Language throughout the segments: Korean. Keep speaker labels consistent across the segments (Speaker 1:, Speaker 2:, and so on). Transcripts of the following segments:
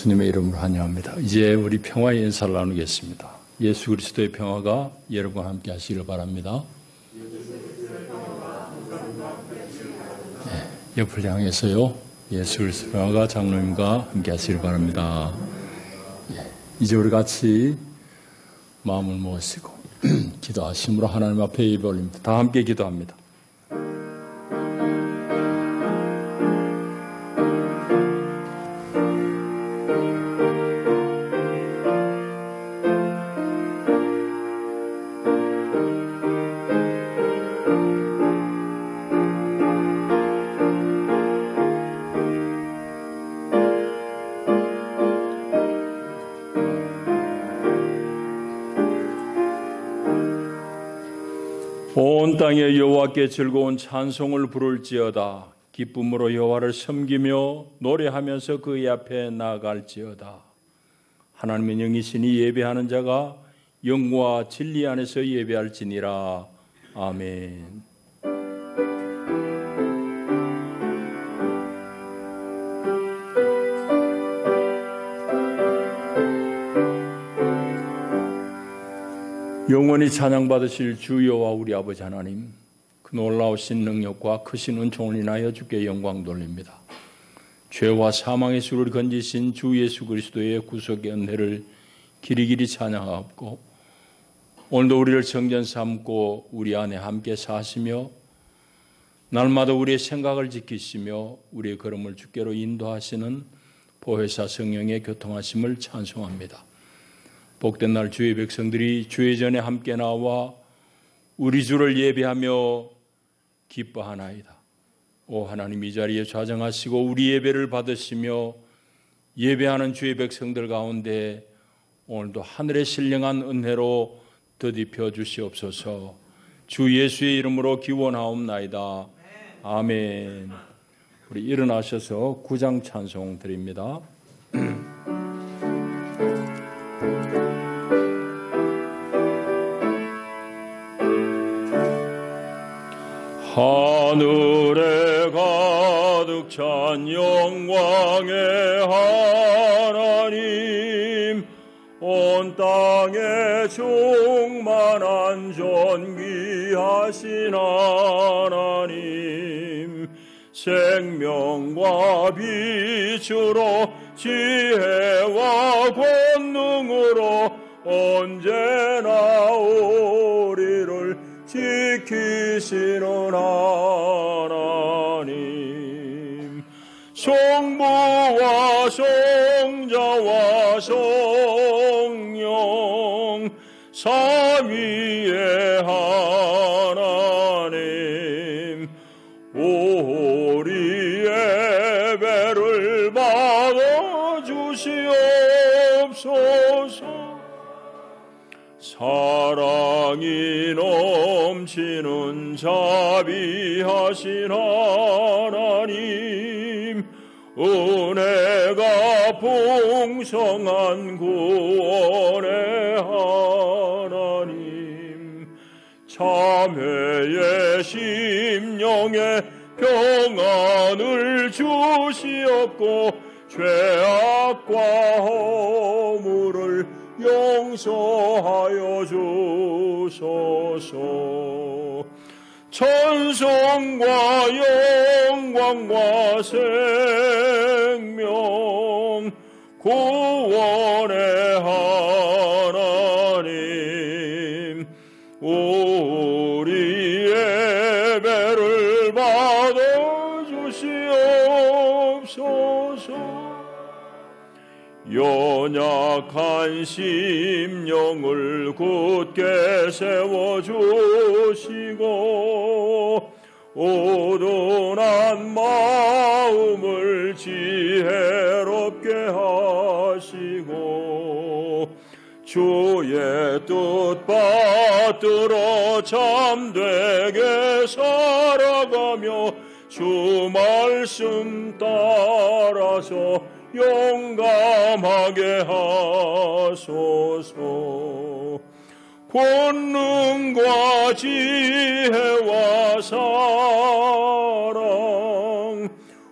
Speaker 1: 주님의 이름으로 환영합니다. 이제 우리 평화의 인사를 나누겠습니다. 예수 그리스도의 평화가 여러분과 함께 하시기를 바랍니다. 네, 옆을 향해서요. 예수 그리스도의 평화가 장로님과 함께 하시기를 바랍니다. 네, 이제 우리 같이 마음을 모으시고 기도하심으로 하나님 앞에 예배 올립니다. 다 함께 기도합니다. 온 땅에 여호와께 즐거운 찬송을 부를지어다. 기쁨으로 여호와를 섬기며 노래하면서 그의 앞에 나아갈지어다. 하나님의 영이시니 예배하는 자가 영과 진리 안에서 예배할지니라. 아멘. 영원히 찬양받으실 주 여호와 우리 아버지 하나님, 그 놀라우신 능력과 크신 은총을 인하여 주께 영광 돌립니다. 죄와 사망의 수를 건지신 주 예수 그리스도의 구속의 은혜를 길이길이 찬양하옵고, 오늘도 우리를 성전 삼고 우리 안에 함께 사시며 날마다 우리의 생각을 지키시며 우리의 걸음을 주께로 인도하시는 보혜사 성령의 교통하심을 찬송합니다. 복된 날 주의 백성들이 주의 전에 함께 나와 우리 주를 예배하며 기뻐하나이다. 오 하나님, 이 자리에 좌정하시고 우리 예배를 받으시며 예배하는 주의 백성들 가운데 오늘도 하늘의 신령한 은혜로 덧입혀 주시옵소서. 주 예수의 이름으로 기원하옵나이다. 아멘. 우리 일어나셔서 구장 찬송 드립니다. 하늘에 가득 찬 영광의 하나님, 온 땅에 충만한 존귀하신 하나님, 생명과 빛으로 지혜와 권능으로 언제나 우리를 지키시는 하나님, 성부와 성자와 성령 삼위의 하나님, 우리 예배를 받아주시옵소서. 사랑이 넘치는 자비하신 하나님, 은혜가 풍성한 구원의 하나님, 참회의 심령에 평안을 주시옵고 죄악과 허물을 용서하여 주소서. 천성과 영광과 생명 구원의 하나님, 우리 예배를 받아주시옵소서. 연약한 심령을 굳게 세워주시고 우둔한 마음을 지혜롭게 하시고 주의 뜻 받들어 참되게 살아가며 주 말씀 따라서 용감하게 하소서. 권능과 지혜와 사랑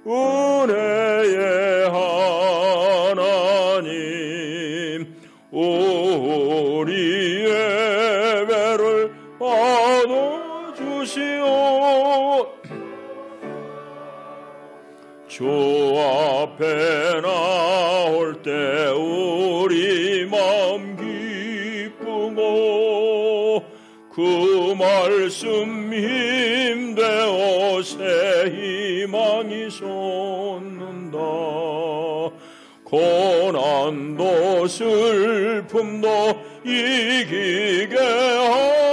Speaker 1: 은혜의 하나님, 하나님 우리 예배를 받아주시오. 주 앞에 나올 때 우리 마음 기쁘고 그 말씀 힘되어 새 희망이 솟는다. 고난도 슬픔도 이기게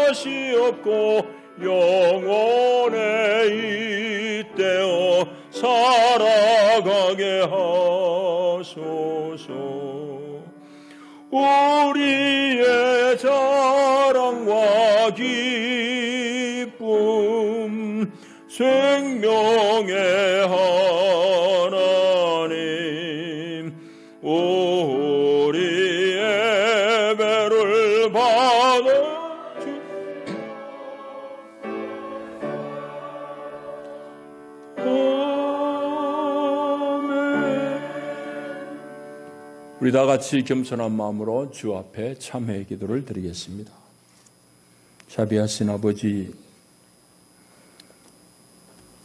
Speaker 1: 하시옵고 영원에 잇대어 살아가게 하소서. 우리의 자랑과 기쁨 생명의 하나님 우리 예배를 받아주. 우리 다 같이 겸손한 마음으로 주 앞에 참회의 기도를 드리겠습니다. 자비하신 아버지,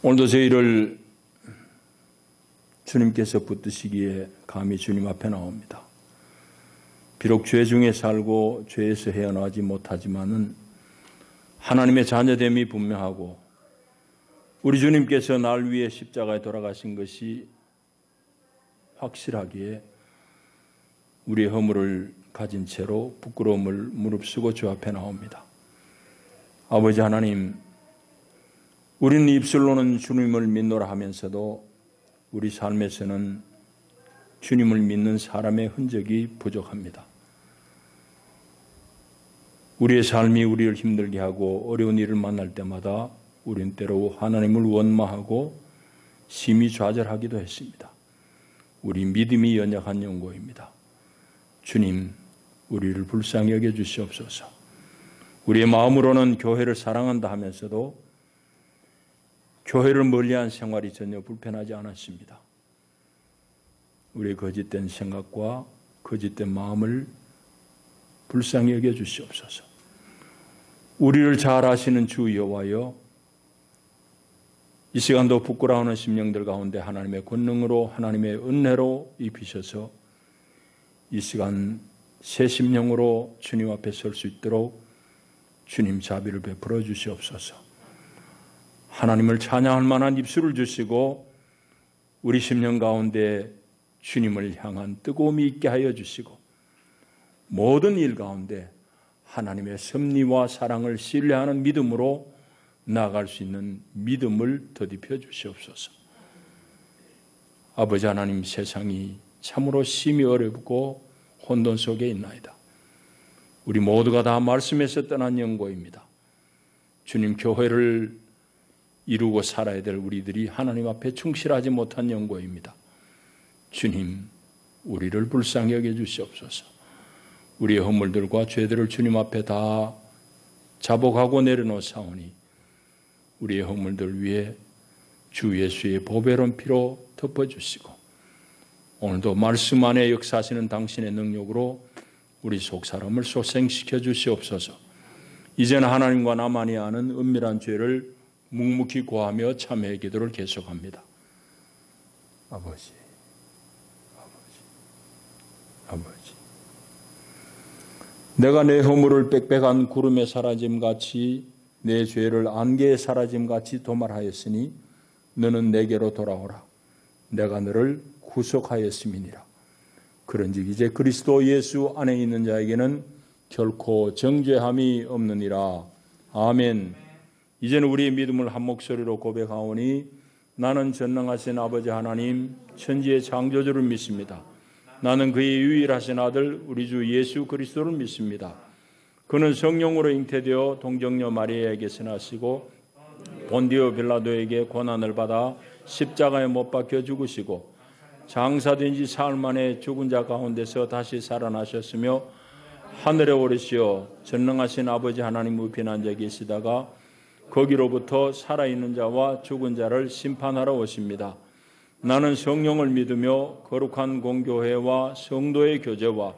Speaker 1: 오늘도 저희를 주님께서 붙드시기에 감히 주님 앞에 나옵니다. 비록 죄 중에 살고 죄에서 헤어나지 못하지만은 하나님의 자녀됨이 분명하고 우리 주님께서 날 위해 십자가에 돌아가신 것이 확실하기에 우리의 허물을 가진 채로 부끄러움을 무릅쓰고 주 앞에 나옵니다. 아버지 하나님, 우리는 입술로는 주님을 믿노라 하면서도 우리 삶에서는 주님을 믿는 사람의 흔적이 부족합니다. 우리의 삶이 우리를 힘들게 하고 어려운 일을 만날 때마다 우리는 때로 하나님을 원망하고 심히 좌절하기도 했습니다. 우리 믿음이 연약한 연고입니다. 주님, 우리를 불쌍히 여겨주시옵소서. 우리의 마음으로는 교회를 사랑한다 하면서도 교회를 멀리한 생활이 전혀 불편하지 않았습니다. 우리의 거짓된 생각과 거짓된 마음을 불쌍히 여겨주시옵소서. 우리를 잘 아시는 주 여호와여, 이 시간도 부끄러워하는 심령들 가운데 하나님의 권능으로 하나님의 은혜로 입히셔서 이 시간 새 심령으로 주님 앞에 설 수 있도록 주님 자비를 베풀어 주시옵소서. 하나님을 찬양할 만한 입술을 주시고 우리 심령 가운데 주님을 향한 뜨거움이 있게 하여 주시고 모든 일 가운데 하나님의 섭리와 사랑을 신뢰하는 믿음으로 나아갈 수 있는 믿음을 더딥혀 주시옵소서. 아버지 하나님, 세상이 참으로 심히 어렵고 혼돈 속에 있나이다. 우리 모두가 다 말씀에서 떠난 영고입니다. 주님, 교회를 이루고 살아야 될 우리들이 하나님 앞에 충실하지 못한 영고입니다. 주님, 우리를 불쌍히 여겨 주시옵소서. 우리의 허물들과 죄들을 주님 앞에 다 자복하고 내려놓사오니 우리의 허물들 위에 주 예수의 보배로운 피로 덮어주시고 오늘도 말씀 안에 역사하시는 당신의 능력으로 우리 속사람을 소생시켜 주시옵소서. 이제는 하나님과 나만이 아는 은밀한 죄를 묵묵히 고하며 참회의 기도를 계속합니다. 아버지. 내가 내 허물을 빽빽한 구름에 사라짐같이 내 죄를 안개에 사라짐같이 도말하였으니 너는 내게로 돌아오라. 내가 너를 구속하였음이니라. 그런즉 이제 그리스도 예수 안에 있는 자에게는 결코 정죄함이 없느니라. 아멘. 이제는 우리의 믿음을 한 목소리로 고백하오니 나는 전능하신 아버지 하나님 천지의 창조주를 믿습니다. 나는 그의 유일하신 아들 우리 주 예수 그리스도를 믿습니다. 그는 성령으로 잉태되어 동정녀 마리아에게서 나시고 본디오 빌라도에게 고난을 받아 십자가에 못 박혀 죽으시고 장사된 지 사흘 만에 죽은 자 가운데서 다시 살아나셨으며 하늘에 오르시어 전능하신 아버지 하나님 우편에 앉아 계시다가 거기로부터 살아있는 자와 죽은 자를 심판하러 오십니다. 나는 성령을 믿으며 거룩한 공교회와 성도의 교제와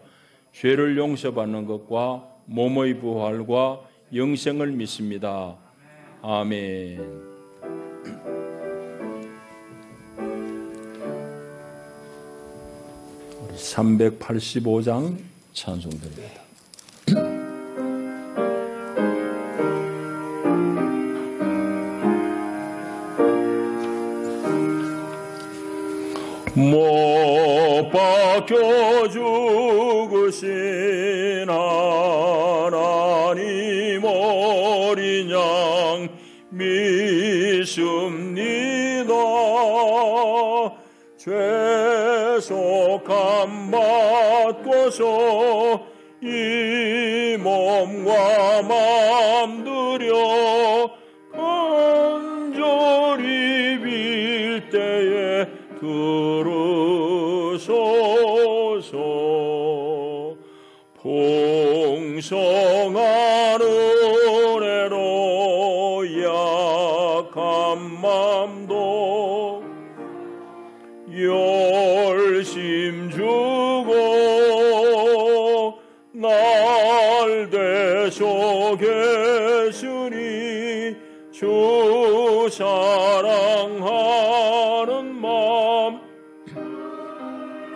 Speaker 1: 죄를 용서받는 것과 몸의 부활과 영생을 믿습니다. 아멘. 우리 385장 찬송드립니다. 못 박혀 죽으신 하나님 어린 양 믿습니다. 죄속함 받고서 이 몸과 맘 들여 간절히 빌 때에 들으소서. 풍성한 은혜로 약한 맘도 열심 주고 날 대속 계시니 주 사랑하는 맘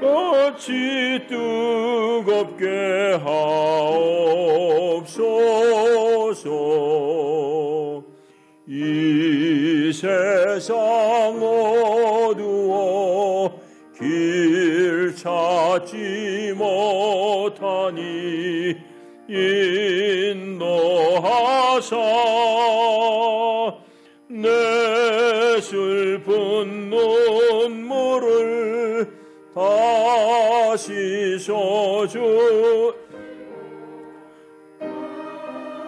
Speaker 1: 같이 뜨겁게 하옵소서. 이 세상 어두워 길 찾지 못하니 인도하사 내 슬픈 눈물을 다시 쏟주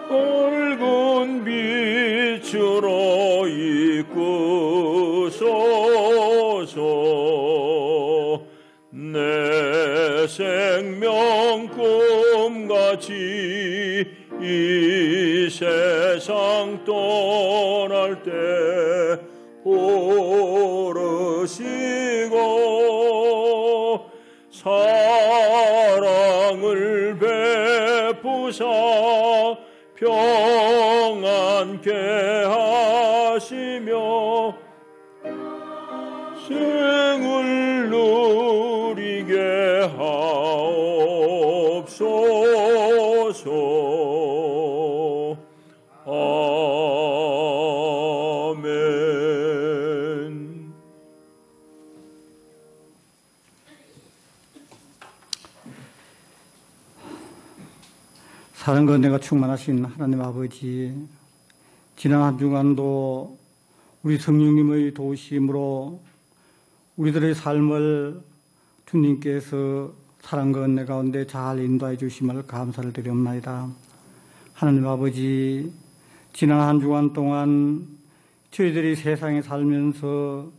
Speaker 1: 밝은 빛으로 이끄소서. 내 생명 꿈같이 이 세상 떠날 때 부르시고 사랑을 베푸사 평안케 하시며 생을 누리게 하옵소서. 아멘.
Speaker 2: 사랑과 은혜가 충만하신 하나님 아버지, 지난 한 주간도 우리 성령님의 도우심으로 우리들의 삶을 주님께서 사랑과 은혜 가운데 잘 인도해 주심을 감사를 드리옵나이다. 하나님 아버지, 지난 한 주간 동안 저희들이 세상에 살면서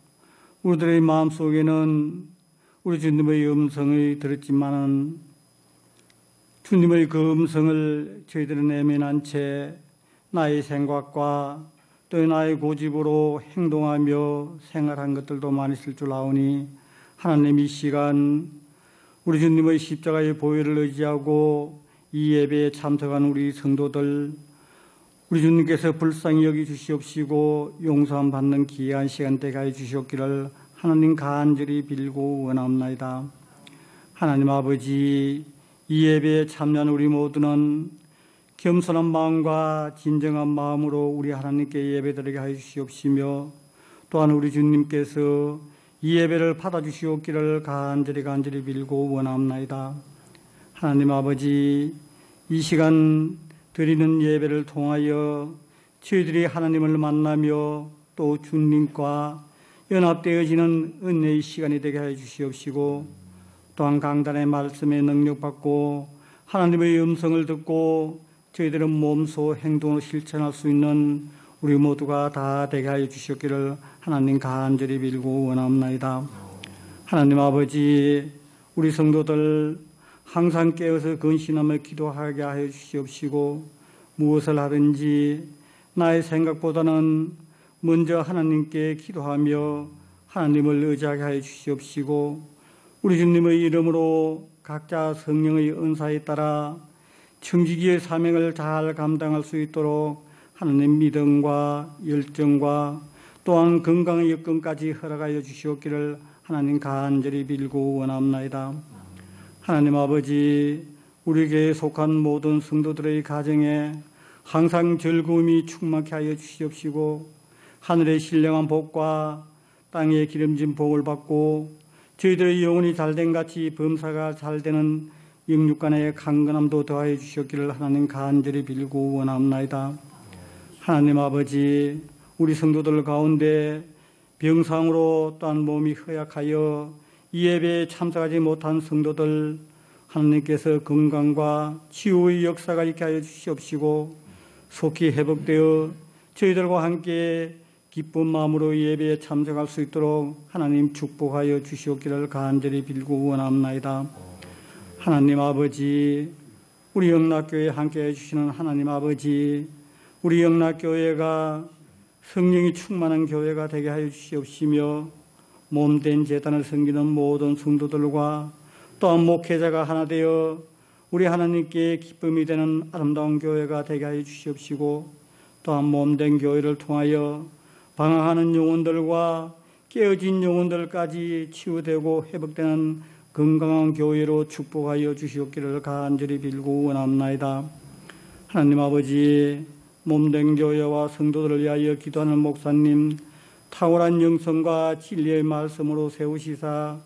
Speaker 2: 우리들의 마음속에는 우리 주님의 음성을 들었지만은 주님의 그 음성을 저희들은 내면한 채 나의 생각과 또 나의 고집으로 행동하며 생활한 것들도 많이 있을 줄 아오니 하나님 이 시간 우리 주님의 십자가의 보혈을 의지하고 이 예배에 참석한 우리 성도들 우리 주님께서 불쌍히 여기 주시옵시고 용서함 받는 귀한 시간 되게 하여 주시옵기를 하나님 간절히 빌고 원하옵나이다. 하나님 아버지, 이 예배에 참여한 우리 모두는 겸손한 마음과 진정한 마음으로 우리 하나님께 예배드리게 하여 주시옵시며 또한 우리 주님께서 이 예배를 받아주시옵기를 간절히 빌고 원하옵나이다. 하나님 아버지, 이 시간 드리는 예배를 통하여 저희들이 하나님을 만나며 또 주님과 연합되어지는 은혜의 시간이 되게 하여 주시옵시고 또한 강단의 말씀에 능력받고 하나님의 음성을 듣고 저희들은 몸소 행동으로 실천할 수 있는 우리 모두가 다 되게 하여 주시옵기를 하나님 간절히 빌고 원하옵나이다. 하나님 아버지, 우리 성도들 항상 깨어서 근신하며 기도하게 하여 주시옵시고 무엇을 하든지 나의 생각보다는 먼저 하나님께 기도하며 하나님을 의지하게 하여 주시옵시고 우리 주님의 이름으로 각자 성령의 은사에 따라 청지기의 사명을 잘 감당할 수 있도록 하나님 믿음과 열정과 또한 건강의 여건까지 허락하여 주시옵기를 하나님 간절히 빌고 원합나이다. 하나님 아버지, 우리 교회에 속한 모든 성도들의 가정에 항상 즐거움이 충만케 하여 주시옵시고 하늘의 신령한 복과 땅의 기름진 복을 받고 저희들의 영혼이 잘된 같이 범사가 잘되는 영육간의 강건함도 더하여 주시옵기를 하나님 간절히 빌고 원합나이다. 하나님 아버지, 우리 성도들 가운데 병상으로 또한 몸이 허약하여 이 예배에 참석하지 못한 성도들 하나님께서 건강과 치유의 역사가 있게 하여 주시옵시고 속히 회복되어 저희들과 함께 기쁜 마음으로 예배에 참석할 수 있도록 하나님 축복하여 주시옵기를 간절히 빌고 원합나이다. 하나님 아버지, 우리 영락교회에 함께해 주시는 하나님 아버지, 우리 영락교회가 성령이 충만한 교회가 되게 하여 주시옵시며 몸된 제단을 섬기는 모든 성도들과 또한 목회자가 하나 되어 우리 하나님께 기쁨이 되는 아름다운 교회가 되게 하여 주시옵시고 또한 몸된 교회를 통하여 방황하는 영혼들과 깨어진 영혼들까지 치유되고 회복되는 건강한 교회로 축복하여 주시옵기를 간절히 빌고 원합나이다. 하나님 아버지, 몸된 교회와 성도들을 위하여 기도하는 목사님, 탁월한 영성과 진리의 말씀으로 세우시사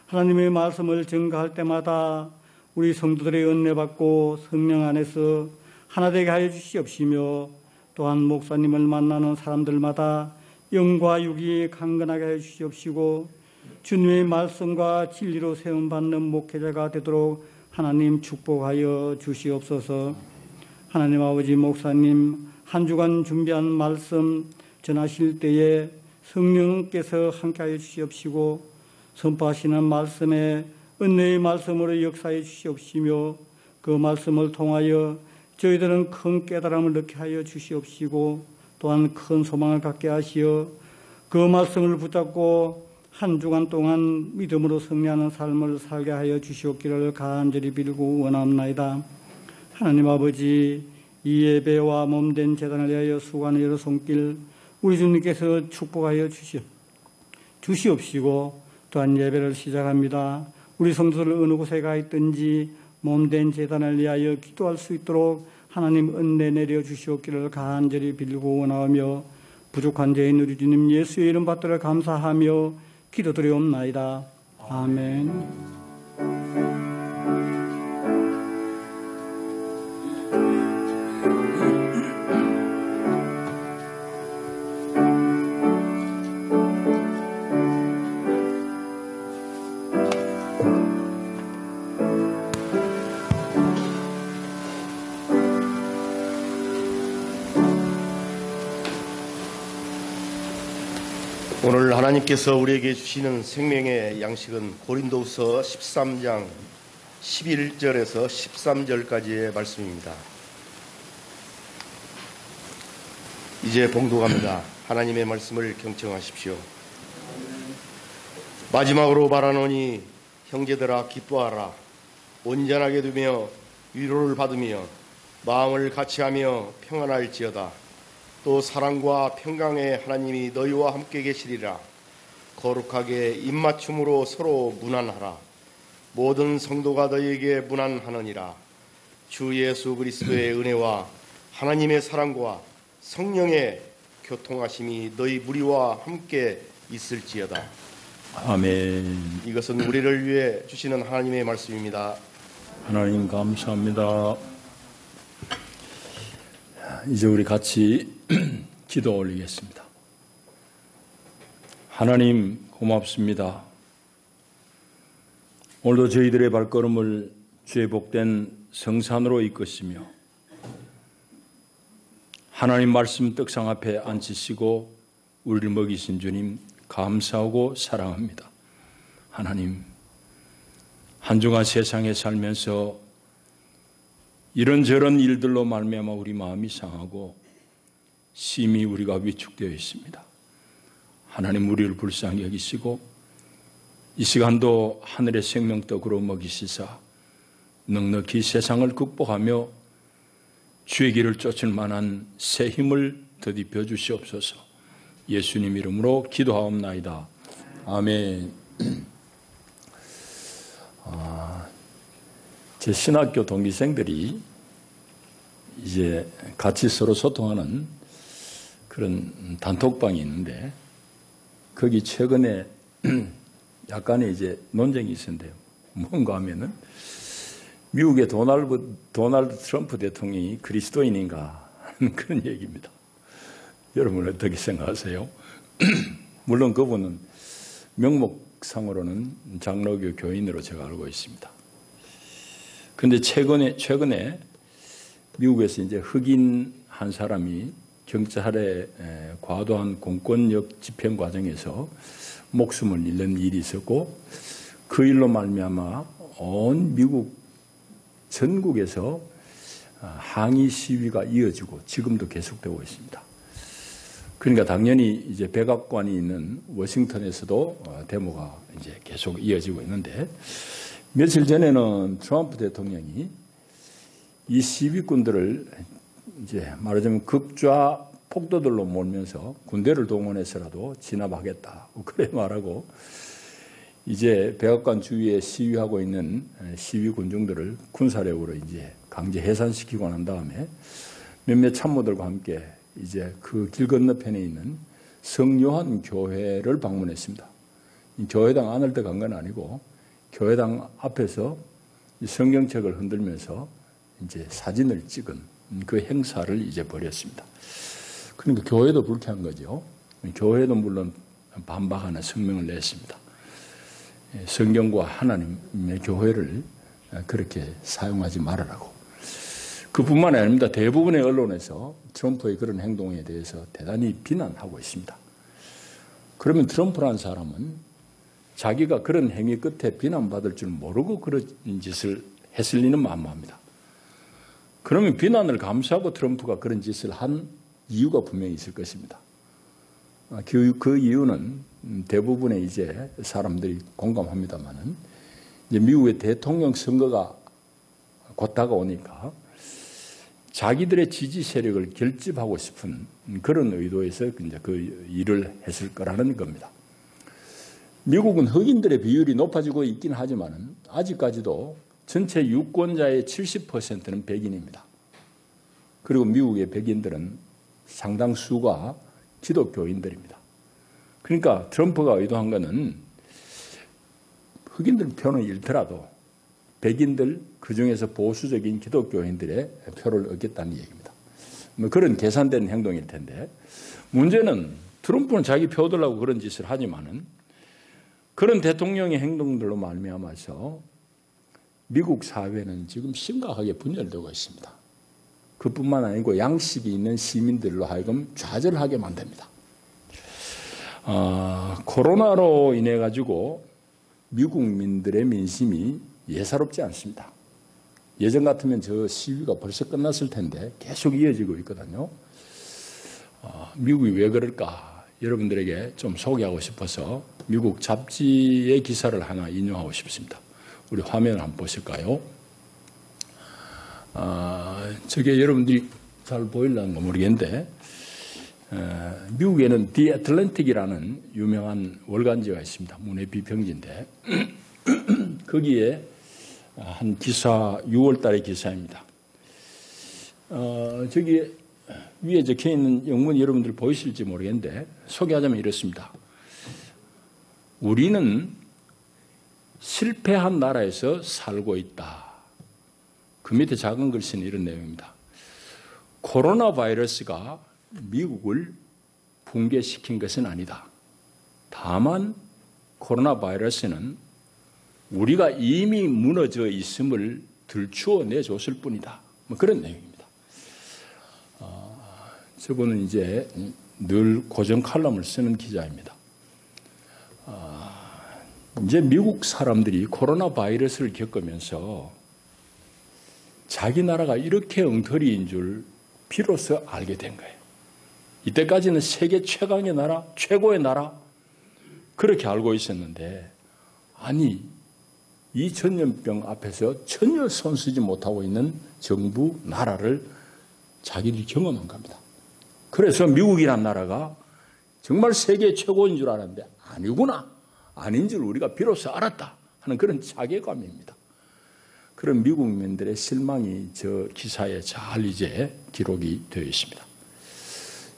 Speaker 2: 하나님의 말씀을 전가할 때마다 우리 성도들의 은혜 받고 성령 안에서 하나 되게 하여 주시옵시며 또한 목사님을 만나는 사람들마다 영과 육이 강건하게 하여 주시옵시고 주님의 말씀과 진리로 세움받는 목회자가 되도록 하나님 축복하여 주시옵소서. 하나님 아버지, 목사님 한 주간 준비한 말씀 전하실 때에 성령께서 함께하여 주시옵시고 선포하시는 말씀에 은혜의 말씀으로 역사해 주시옵시며 그 말씀을 통하여 저희들은 큰 깨달음을 얻게 하여 주시옵시고 또한 큰 소망을 갖게 하시어 그 말씀을 붙잡고 한 주간 동안 믿음으로 승리하는 삶을 살게 하여 주시옵기를 간절히 빌고 원합나이다. 하나님 아버지, 이 예배와 몸된 제단을 위하여 수고하는 여러 손길 우리 주님께서 축복하여 주시옵시고 또한 예배를 시작합니다. 우리 성도들 어느 곳에 가 있든지 몸된 제단을 위하여 기도할 수 있도록 하나님 은혜 내려 주시옵기를 간절히 빌고 원하며 부족한 죄인 우리 주님 예수의 이름 받들어 감사하며 기도드리옵나이다. 아멘.
Speaker 3: 오늘 하나님께서 우리에게 주시는 생명의 양식은 고린도후서 13장 11절에서 13절까지의 말씀입니다. 이제 봉독합니다. 하나님의 말씀을 경청하십시오. 마지막으로 말하노니 형제들아 기뻐하라. 온전하게 두며 위로를 받으며 마음을 같이하며 평안할지어다. 또 사랑과 평강의 하나님이 너희와 함께 계시리라. 거룩하게 입맞춤으로 서로 문안하라. 모든 성도가 너희에게 문안하느니라. 주 예수 그리스도의 은혜와 하나님의 사랑과 성령의 교통하심이 너희 무리와 함께 있을지어다.
Speaker 1: 아멘.
Speaker 3: 이것은 우리를 위해 주시는 하나님의 말씀입니다.
Speaker 1: 하나님 감사합니다. 이제 우리 같이 기도 올리겠습니다. 하나님 고맙습니다. 오늘도 저희들의 발걸음을 주의 복된 성산으로 이끄시며 하나님 말씀 떡상 앞에 앉히시고 우리를 먹이신 주님 감사하고 사랑합니다. 하나님, 한 주간 세상에 살면서 이런저런 일들로 말미암아 우리 마음이 상하고 심히 우리가 위축되어 있습니다. 하나님 우리를 불쌍히 여기시고 이 시간도 하늘의 생명떡으로 먹이시사 넉넉히 세상을 극복하며 주의 길을 쫓을 만한 새 힘을 더디벼 주시옵소서. 예수님 이름으로 기도하옵나이다. 아멘. 제 신학교 동기생들이 이제 같이 서로 소통하는 그런 단톡방이 있는데 거기 최근에 약간의 이제 논쟁이 있었는데요. 뭔가 하면은 미국의 도널드 트럼프 대통령이 그리스도인인가 하는 그런 얘기입니다. 여러분 어떻게 생각하세요? 물론 그분은 명목상으로는 장로교 교인으로 제가 알고 있습니다. 그런데 최근에 미국에서 이제 흑인 한 사람이 경찰의 과도한 공권력 집행 과정에서 목숨을 잃는 일이 있었고 그 일로 말미암아 온 미국 전국에서 항의 시위가 이어지고 지금도 계속되고 있습니다. 그러니까 당연히 이제 백악관이 있는 워싱턴에서도 데모가 이제 계속 이어지고 있는데 며칠 전에는 트럼프 대통령이 이 시위꾼들을 이제 말하자면 극좌 폭도들로 몰면서 군대를 동원해서라도 진압하겠다. 그래 말하고 이제 백악관 주위에 시위하고 있는 시위 군중들을 군사력으로 이제 강제 해산시키고 난 다음에 몇몇 참모들과 함께 이제 그 길 건너편에 있는 성요한 교회를 방문했습니다. 교회당 안을 간 건 아니고 교회당 앞에서 성경책을 흔들면서 이제 사진을 찍은 그 행사를 이제 벌였습니다. 그러니까 교회도 불쾌한 거죠. 교회도 물론 반박하는 성명을 냈습니다. 성경과 하나님의 교회를 그렇게 사용하지 말으라고. 그뿐만이 아닙니다. 대부분의 언론에서 트럼프의 그런 행동에 대해서 대단히 비난하고 있습니다. 그러면 트럼프라는 사람은 자기가 그런 행위 끝에 비난받을 줄 모르고 그런 짓을 했을 리는 만무합니다. 그러면 비난을 감수하고 트럼프가 그런 짓을 한 이유가 분명히 있을 것입니다. 그 이유는 대부분의 이제 사람들이 공감합니다만은 이제 미국의 대통령 선거가 곧 다가오니까 자기들의 지지 세력을 결집하고 싶은 그런 의도에서 이제 그 일을 했을 거라는 겁니다. 미국은 흑인들의 비율이 높아지고 있긴 하지만은 아직까지도 전체 유권자의 70%는 백인입니다. 그리고 미국의 백인들은 상당수가 기독교인들입니다. 그러니까 트럼프가 의도한 것은 흑인들 표는 잃더라도 백인들 그중에서 보수적인 기독교인들의 표를 얻겠다는 얘기입니다. 뭐 그런 계산된 행동일 텐데 문제는 트럼프는 자기 표 얻으려고 그런 짓을 하지만은 그런 대통령의 행동들로 말미암아서 미국 사회는 지금 심각하게 분열되고 있습니다. 그뿐만 아니고 양식이 있는 시민들로 하여금 좌절하게 만듭니다. 코로나로 인해 가지고 미국민들의 민심이 예사롭지 않습니다. 예전 같으면 저 시위가 벌써 끝났을 텐데 계속 이어지고 있거든요. 미국이 왜 그럴까 여러분들에게 좀 소개하고 싶어서 미국 잡지의 기사를 하나 인용하고 싶습니다. 우리 화면을 한번 보실까요? 저게 여러분들이 잘 보일란가 모르겠는데 미국에는 디 애틀랜틱이라는 유명한 월간지가 있습니다. 문의 비평지인데 거기에 한 기사 6월 달의 기사입니다. 저기 위에 적혀있는 영문 여러분들 보이실지 모르겠는데 소개하자면 이렇습니다. 우리는 실패한 나라에서 살고 있다. 그 밑에 작은 글씨는 이런 내용입니다. 코로나 바이러스가 미국을 붕괴시킨 것은 아니다. 다만 코로나 바이러스는 우리가 이미 무너져 있음을 들추어 내줬을 뿐이다. 뭐 그런 내용입니다. 저분은 이제 늘 고정 칼럼을 쓰는 기자입니다. 이제 미국 사람들이 코로나 바이러스를 겪으면서 자기 나라가 이렇게 엉터리인 줄 비로소 알게 된 거예요. 이때까지는 세계 최강의 나라, 최고의 나라, 그렇게 알고 있었는데, 아니, 이 전염병 앞에서 전혀 손쓰지 못하고 있는 정부, 나라를 자기들이 경험한 겁니다. 그래서 미국이란 나라가 정말 세계 최고인 줄 알았는데 아니구나, 아닌 줄 우리가 비로소 알았다 하는 그런 자괴감입니다. 그런 미국민들의 실망이 저 기사에 잘 이제 기록이 되어 있습니다.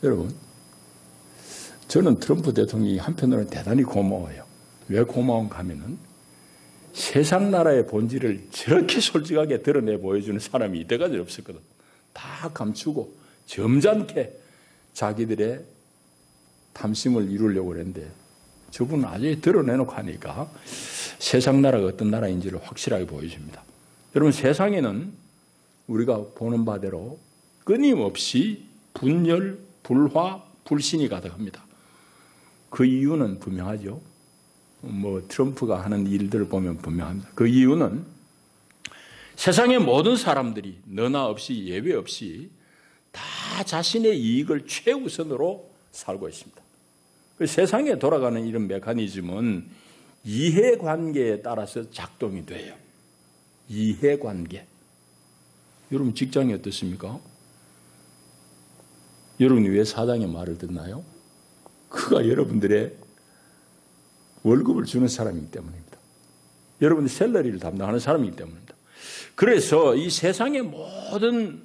Speaker 1: 여러분, 저는 트럼프 대통령이 한편으로는 대단히 고마워요. 왜 고마운가 하면은 세상 나라의 본질을 저렇게 솔직하게 드러내 보여주는 사람이 이때까지 없었거든. 다 감추고 점잖게 자기들의 탐심을 이루려고 그랬는데 저분은 아주 드러내놓고 하니까 세상 나라가 어떤 나라인지를 확실하게 보여줍니다. 여러분, 세상에는 우리가 보는 바대로 끊임없이 분열, 불화, 불신이 가득합니다. 그 이유는 분명하죠. 트럼프가 하는 일들을 보면 분명합니다. 그 이유는 세상의 모든 사람들이 너나 없이 예외 없이 다 자신의 이익을 최우선으로 살고 있습니다. 그 세상에 돌아가는 이런 메커니즘은 이해관계에 따라서 작동이 돼요. 이해관계. 여러분, 직장이 어떻습니까? 여러분이 왜 사장의 말을 듣나요? 그가 여러분들의 월급을 주는 사람이기 때문입니다. 여러분의 샐러리를 담당하는 사람이기 때문입니다. 그래서 이 세상의 모든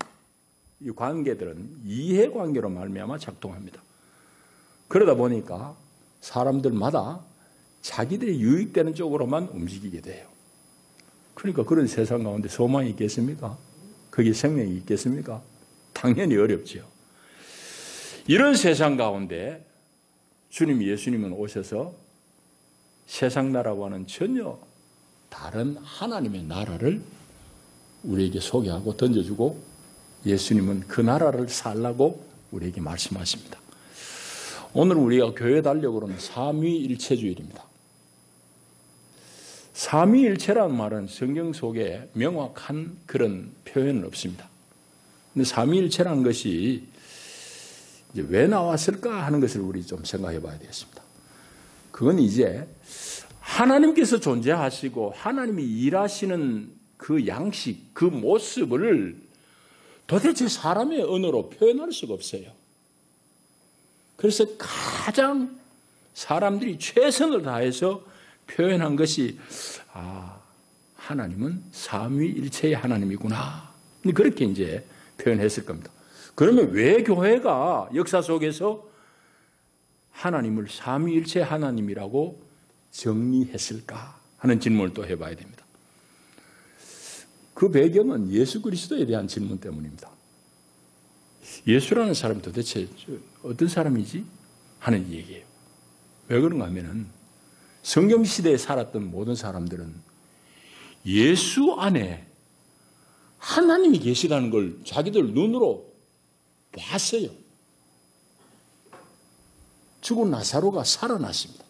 Speaker 1: 이 관계들은 이해관계로 말미암아 작동합니다. 그러다 보니까 사람들마다 자기들이 유익되는 쪽으로만 움직이게 돼요. 그러니까 그런 세상 가운데 소망이 있겠습니까? 거기에 생명이 있겠습니까? 당연히 어렵죠. 이런 세상 가운데 주님 예수님은 오셔서 세상 나라와는 전혀 다른 하나님의 나라를 우리에게 소개하고 던져주고 예수님은 그 나라를 살라고 우리에게 말씀하십니다. 오늘 우리가 교회 달력으로는 삼위일체주일입니다. 삼위일체라는 말은 성경 속에 명확한 그런 표현은 없습니다. 근데 삼위일체라는 것이 이제 왜 나왔을까 하는 것을 우리 좀 생각해 봐야 되겠습니다. 그건 이제 하나님께서 존재하시고 하나님이 일하시는 그 양식, 그 모습을 도대체 사람의 언어로 표현할 수가 없어요. 그래서 가장 사람들이 최선을 다해서 표현한 것이 하나님은 삼위일체의 하나님이구나. 그렇게 이제 표현했을 겁니다. 그러면 왜 교회가 역사 속에서 하나님을 삼위일체 하나님이라고 정리했을까 하는 질문을 또 해봐야 됩니다. 그 배경은 예수 그리스도에 대한 질문 때문입니다. 예수라는 사람이 도대체 어떤 사람이지? 하는 얘기예요. 왜 그런가 하면은 성경시대에 살았던 모든 사람들은 예수 안에 하나님이 계시다는 걸 자기들 눈으로 봤어요. 죽은 나사로가 살아났습니다.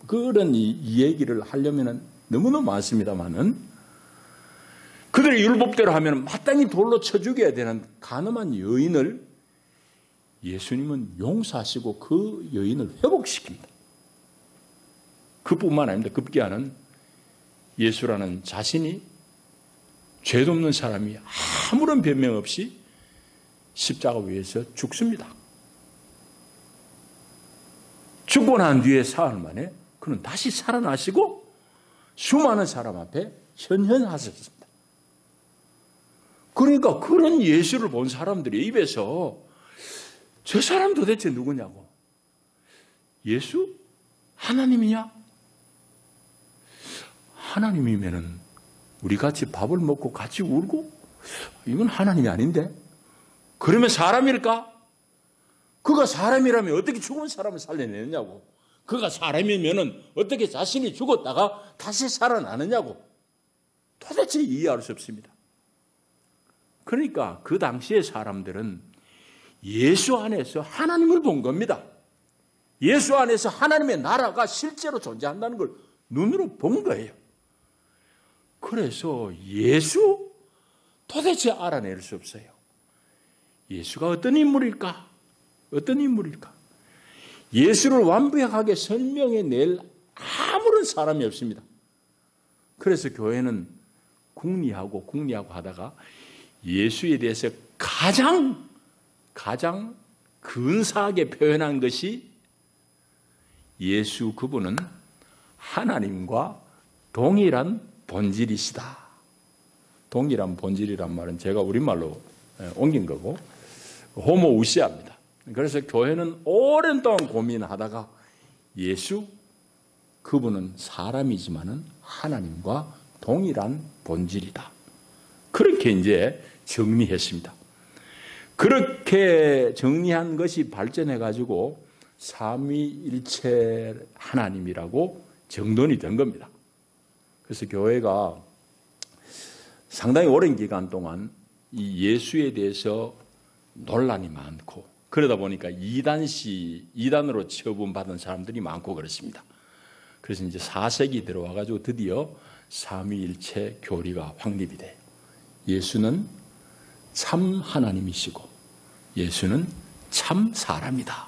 Speaker 1: 그런 이 얘기를 하려면 너무너무 많습니다만은 그들의 율법대로 하면 마땅히 돌로 쳐 죽여야 되는 간음한 여인을 예수님은 용서하시고 그 여인을 회복시킵니다. 그뿐만 아닙니다. 급기야는 예수라는 자신이 죄도 없는 사람이 아무런 변명 없이 십자가 위에서 죽습니다. 죽고 난 뒤에 사흘 만에 그는 다시 살아나시고 수많은 사람 앞에 현현하셨습니다. 그러니까 그런 예수를 본 사람들의 입에서 저 사람 도대체 누구냐고. 예수? 하나님이냐? 하나님이면은 우리 같이 밥을 먹고 같이 울고 이건 하나님이 아닌데? 그러면 사람일까? 그가 사람이라면 어떻게 죽은 사람을 살려내느냐고. 그가 사람이면은 어떻게 자신이 죽었다가 다시 살아나느냐고. 도대체 이해할 수 없습니다. 그러니까 그 당시의 사람들은 예수 안에서 하나님을 본 겁니다. 예수 안에서 하나님의 나라가 실제로 존재한다는 걸 눈으로 본 거예요. 그래서 예수 도대체 알아낼 수 없어요. 예수가 어떤 인물일까? 어떤 인물일까? 예수를 완벽하게 설명해낼 아무런 사람이 없습니다. 그래서 교회는 궁리하고 하다가 예수에 대해서 가장 근사하게 표현한 것이 예수 그분은 하나님과 동일한 본질이시다. 동일한 본질이란 말은 제가 우리말로 옮긴 거고 호모우시아입니다. 그래서 교회는 오랜 동안 고민하다가 예수 그분은 사람이지만은 하나님과 동일한 본질이다. 그렇게 이제 정리했습니다. 그렇게 정리한 것이 발전해 가지고 삼위일체 하나님이라고 정론이 된 겁니다. 그래서 교회가 상당히 오랜 기간 동안 이 예수에 대해서 논란이 많고 그러다 보니까 이단으로 처분받은 사람들이 많고 그렇습니다. 그래서 이제 4세기 들어와 가지고 드디어 삼위일체 교리가 확립이 돼요. 예수는 참 하나님이시고 예수는 참 사람이다.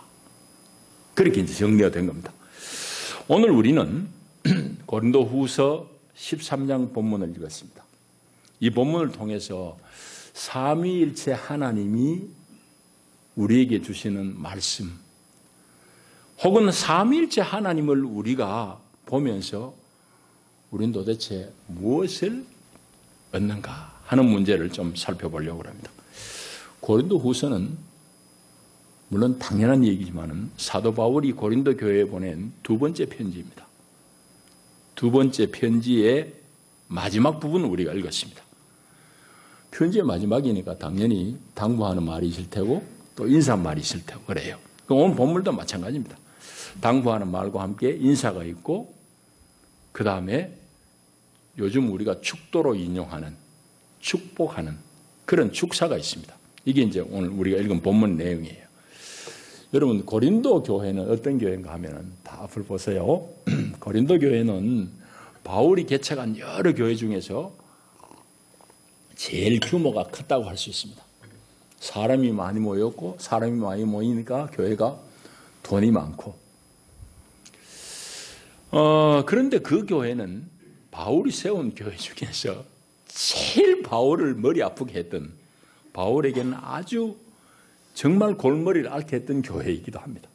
Speaker 1: 그렇게 이제 정리가 된 겁니다. 오늘 우리는 고린도후서 13장 본문을 읽었습니다. 이 본문을 통해서 삼위일체 하나님이 우리에게 주시는 말씀 혹은 삼위일체 하나님을 우리가 보면서 우리는 도대체 무엇을 얻는가 하는 문제를 좀 살펴보려고 합니다. 고린도후서는 물론 당연한 얘기지만은 사도 바울이 고린도 교회에 보낸 두 번째 편지입니다. 두 번째 편지의 마지막 부분을 우리가 읽었습니다. 편지의 마지막이니까 당연히 당부하는 말이 있을 테고 또 인사말이 있을 테고 그래요. 오늘 본문도 마찬가지입니다. 당부하는 말과 함께 인사가 있고 그 다음에 요즘 우리가 축도로 인용하는 축복하는 그런 축사가 있습니다. 이게 이제 오늘 우리가 읽은 본문 내용이에요. 여러분 고린도 교회는 어떤 교회인가 하면 다 앞을 보세요. 고린도 교회는 바울이 개척한 여러 교회 중에서 제일 규모가 컸다고 할 수 있습니다. 사람이 많이 모였고 사람이 많이 모이니까 교회가 돈이 많고 그런데 그 교회는 바울이 세운 교회 중에서 제일 바울을 머리 아프게 했던 바울에게는 아주 정말 골머리를 앓게 했던 교회이기도 합니다.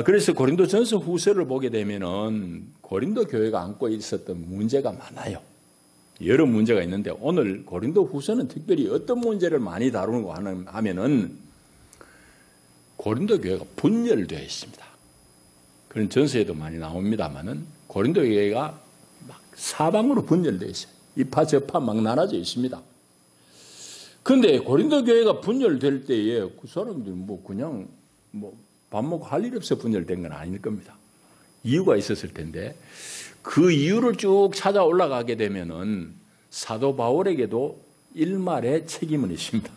Speaker 1: 그래서 고린도전서 후서를 보게 되면은 고린도 교회가 안고 있었던 문제가 많아요. 여러 문제가 있는데 오늘 고린도 후서는 특별히 어떤 문제를 많이 다루는가 하면은 고린도 교회가 분열되어 있습니다. 그런 전서에도 많이 나옵니다만은 고린도 교회가 막 사방으로 분열되어 있어요. 이파 저파 막 나눠져 있습니다. 그런데 고린도 교회가 분열될 때에 그 사람들이 그냥 밥 먹고 할 일 없어 분열된 건 아닐 겁니다. 이유가 있었을 텐데 그 이유를 쭉 찾아 올라가게 되면은 사도 바울에게도 일말의 책임은 있습니다.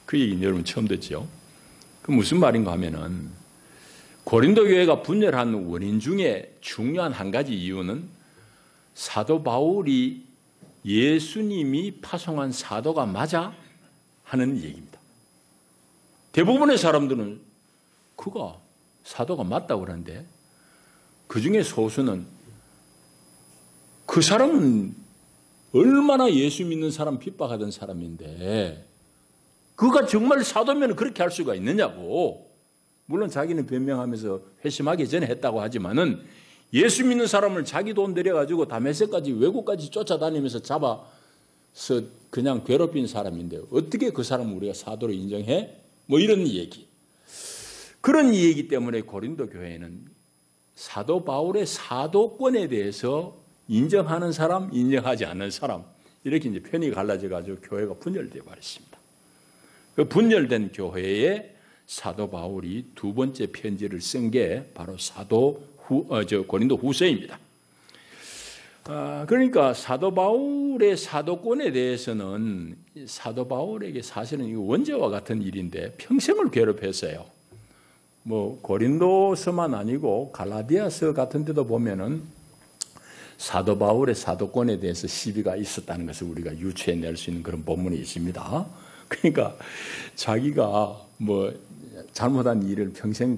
Speaker 1: 그 얘기는 여러분 처음 듣죠? 그 무슨 말인가 하면은 고린도 교회가 분열한 원인 중에 중요한 한 가지 이유는 사도 바울이 예수님이 파송한 사도가 맞아? 하는 얘기입니다. 대부분의 사람들은 그가 사도가 맞다고 그러는데 그 중에 소수는 그 사람은 얼마나 예수 믿는 사람 핍박하던 사람인데 그가 정말 사도면 그렇게 할 수가 있느냐고. 물론 자기는 변명하면서 회심하기 전에 했다고 하지만은 예수 믿는 사람을 자기 돈 들여가지고 다메섹까지 외국까지 쫓아다니면서 잡아서 그냥 괴롭힌 사람인데 어떻게 그 사람을 우리가 사도로 인정해? 이런 얘기. 그런 얘기 때문에 고린도 교회는 사도 바울의 사도권에 대해서 인정하는 사람, 인정하지 않는 사람 이렇게 이제 편이 갈라져가지고 교회가 분열되어 버렸습니다. 그 분열된 교회에 사도 바울이 두 번째 편지를 쓴 게 바로 고린도 후서입니다. 그러니까 사도 바울의 사도권에 대해서는 사도 바울에게 사실은 이거 원죄와 같은 일인데 평생을 괴롭혔어요. 고린도서만 아니고 갈라디아서 같은 데도 보면은 사도 바울의 사도권에 대해서 시비가 있었다는 것을 우리가 유추해낼 수 있는 그런 본문이 있습니다. 그러니까 자기가 잘못한 일을 평생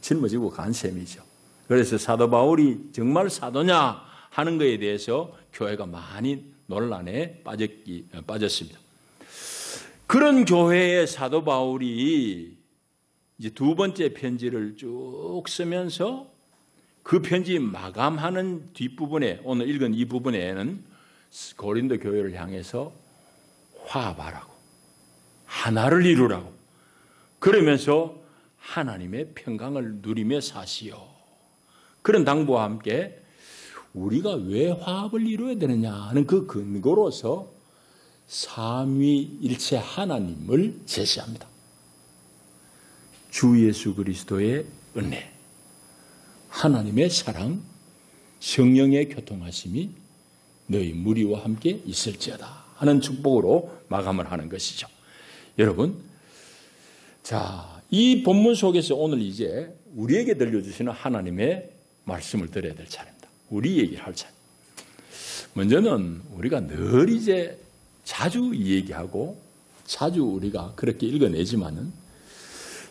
Speaker 1: 짊어지고 간 셈이죠. 그래서 사도 바울이 정말 사도냐 하는 것에 대해서 교회가 많이 논란에 빠졌습니다. 그런 교회의 사도 바울이 이제 두 번째 편지를 쭉 쓰면서 그 편지 마감하는 뒷부분에, 오늘 읽은 이 부분에는 고린도 교회를 향해서 화합하라고, 하나를 이루라고, 그러면서 하나님의 평강을 누리며 사시오, 그런 당부와 함께 우리가 왜 화합을 이루어야 되느냐 하는 그 근거로서 삼위일체 하나님을 제시합니다. 주 예수 그리스도의 은혜, 하나님의 사랑, 성령의 교통하심이 너희 무리와 함께 있을지어다 하는 축복으로 마감을 하는 것이죠. 여러분, 자, 이 본문 속에서 오늘 이제 우리에게 들려주시는 하나님의 말씀을 들어야 될 차례입니다. 우리 얘기를 할 차례. 먼저는 우리가 늘 이제 자주 얘기하고 자주 우리가 그렇게 읽어내지만은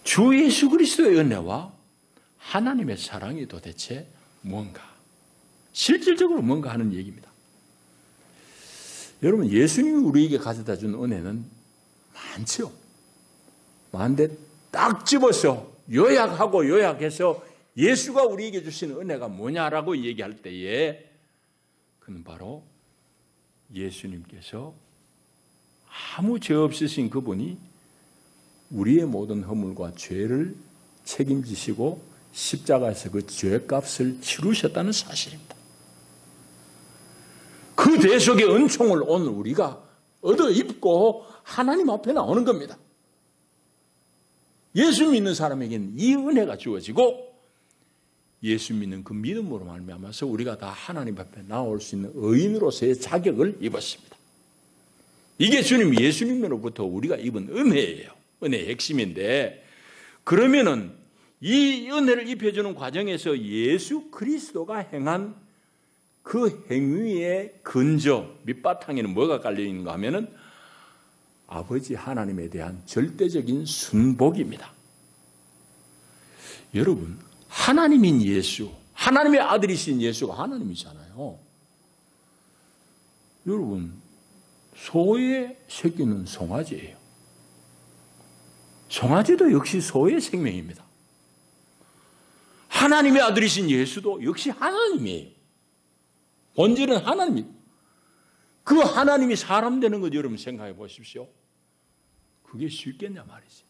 Speaker 1: 주 예수 그리스도의 은혜와 하나님의 사랑이 도대체 뭔가, 실질적으로 뭔가 하는 얘기입니다. 여러분, 예수님이 우리에게 가져다 준 은혜는 많죠. 많은데 딱 집어서 요약하고 요약해서 예수가 우리에게 주신 은혜가 뭐냐라고 얘기할 때에 그는 바로 예수님께서 아무 죄 없으신 그분이 우리의 모든 허물과 죄를 책임지시고 십자가에서 그 죄값을 치르셨다는 사실입니다. 그 대속의 은총을 오늘 우리가 얻어 입고 하나님 앞에 나오는 겁니다. 예수 믿는 사람에게는 이 은혜가 주어지고 예수 믿는 그 믿음으로 말미암아서 우리가 다 하나님 앞에 나올 수 있는 의인으로서의 자격을 입었습니다. 이게 주님 예수님으로부터 우리가 입은 은혜예요. 은혜의 핵심인데, 그러면은 이 은혜를 입혀주는 과정에서 예수 그리스도가 행한 그 행위의 근저 밑바탕에는 뭐가 깔려있는가 하면은 아버지 하나님에 대한 절대적인 순복입니다. 여러분, 하나님인 예수, 하나님의 아들이신 예수가 하나님이잖아요. 여러분, 소의 새끼는 송아지예요. 송아지도 역시 소의 생명입니다. 하나님의 아들이신 예수도 역시 하나님이에요. 본질은 하나님입니다. 그 하나님이 사람 되는 것 여러분 생각해 보십시오. 그게 쉽겠냐 말이지.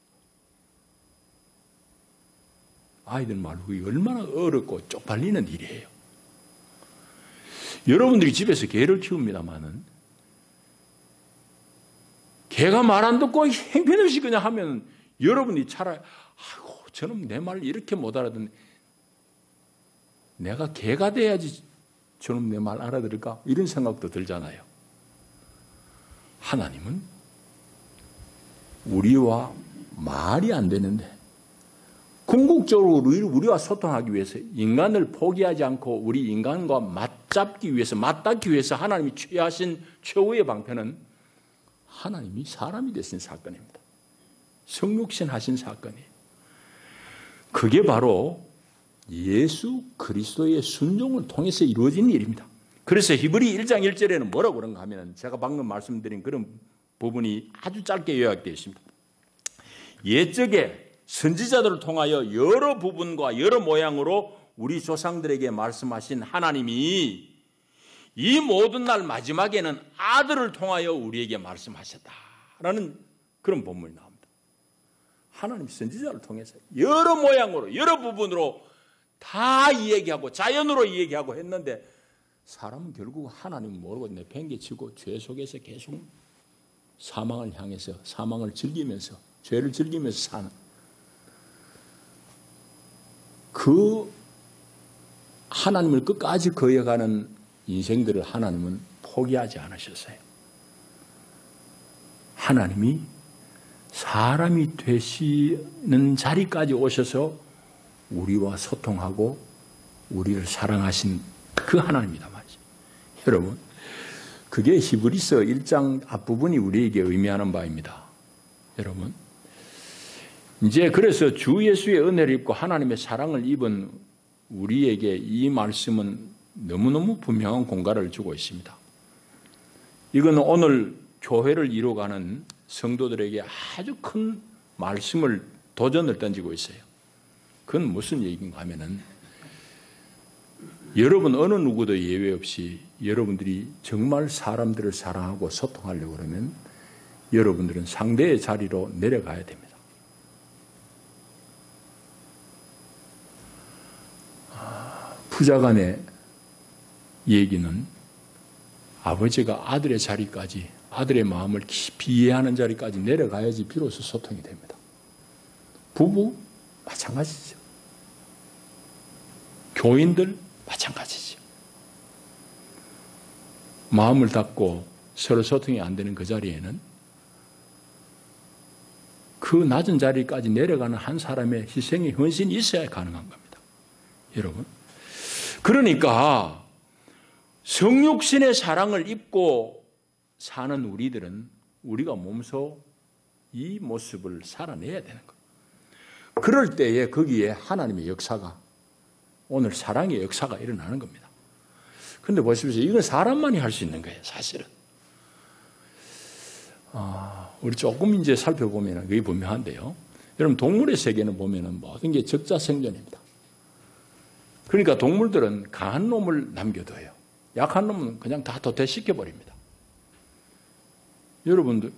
Speaker 1: 아이들 말로 그게 얼마나 어렵고 쪽팔리는 일이에요. 여러분들이 집에서 개를 키웁니다마는 개가 말 안 듣고 행편없이 그냥 하면 여러분이 차라리 아이고 저놈 내 말 이렇게 못 알아듣네. 내가 개가 돼야지 저놈 내 말 알아들을까? 이런 생각도 들잖아요. 하나님은 우리와 말이 안 되는데 궁극적으로 우리와 소통하기 위해서 인간을 포기하지 않고 우리 인간과 맞닿기 위해서 하나님이 취하신 최후의 방편은 하나님이 사람이 되신 사건입니다. 성육신 하신 사건이에요. 그게 바로 예수 그리스도의 순종을 통해서 이루어진 일입니다. 그래서 히브리 1장 1절에는 뭐라고 그런가 하면 제가 방금 말씀드린 그런 부분이 아주 짧게 요약되어 있습니다. 옛적에 선지자들을 통하여 여러 부분과 여러 모양으로 우리 조상들에게 말씀하신 하나님이 이 모든 날 마지막에는 아들을 통하여 우리에게 말씀하셨다라는 그런 본문이 나옵니다. 하나님 선지자를 통해서 여러 모양으로 여러 부분으로 다 이야기하고 자연으로 이야기하고 했는데 사람은 결국 하나님 모르고 내팽개치고 죄 속에서 계속 사망을 향해서 사망을 즐기면서 죄를 즐기면서 사는 그 하나님을 끝까지 거역하는 인생들을 하나님은 포기하지 않으셨어요. 하나님이 사람이 되시는 자리까지 오셔서 우리와 소통하고 우리를 사랑하신 그 하나님이다 말이죠. 여러분, 그게 히브리서 1장 앞부분이 우리에게 의미하는 바입니다. 여러분, 이제 그래서 주 예수의 은혜를 입고 하나님의 사랑을 입은 우리에게 이 말씀은 너무너무 분명한 공갈을 주고 있습니다. 이건 오늘 교회를 이루어가는 성도들에게 아주 큰 말씀을, 도전을 던지고 있어요. 그건 무슨 얘기인가 하면은, 여러분 어느 누구도 예외 없이 여러분들이 정말 사람들을 사랑하고 소통하려고 그러면 여러분들은 상대의 자리로 내려가야 됩니다. 부자간의 얘기는 아버지가 아들의 자리까지, 아들의 마음을 깊이 이해하는 자리까지 내려가야지 비로소 소통이 됩니다. 부부 마찬가지죠. 교인들 마찬가지죠. 마음을 닫고 서로 소통이 안 되는 그 자리에는 그 낮은 자리까지 내려가는 한 사람의 희생의 헌신이 있어야 가능한 겁니다. 여러분, 그러니까 성육신의 사랑을 입고 사는 우리들은 우리가 몸소 이 모습을 살아내야 되는 거예요. 그럴 때에 거기에 하나님의 역사가, 오늘 사랑의 역사가 일어나는 겁니다. 그런데 보십시오. 이건 사람만이 할 수 있는 거예요, 사실은. 우리 조금 이제 살펴보면 그게 분명한데요. 여러분, 동물의 세계는 보면은 모든 게 적자생존입니다. 그러니까 동물들은 강한 놈을 남겨둬요. 약한 놈은 그냥 다 도태시켜버립니다. 여러분들,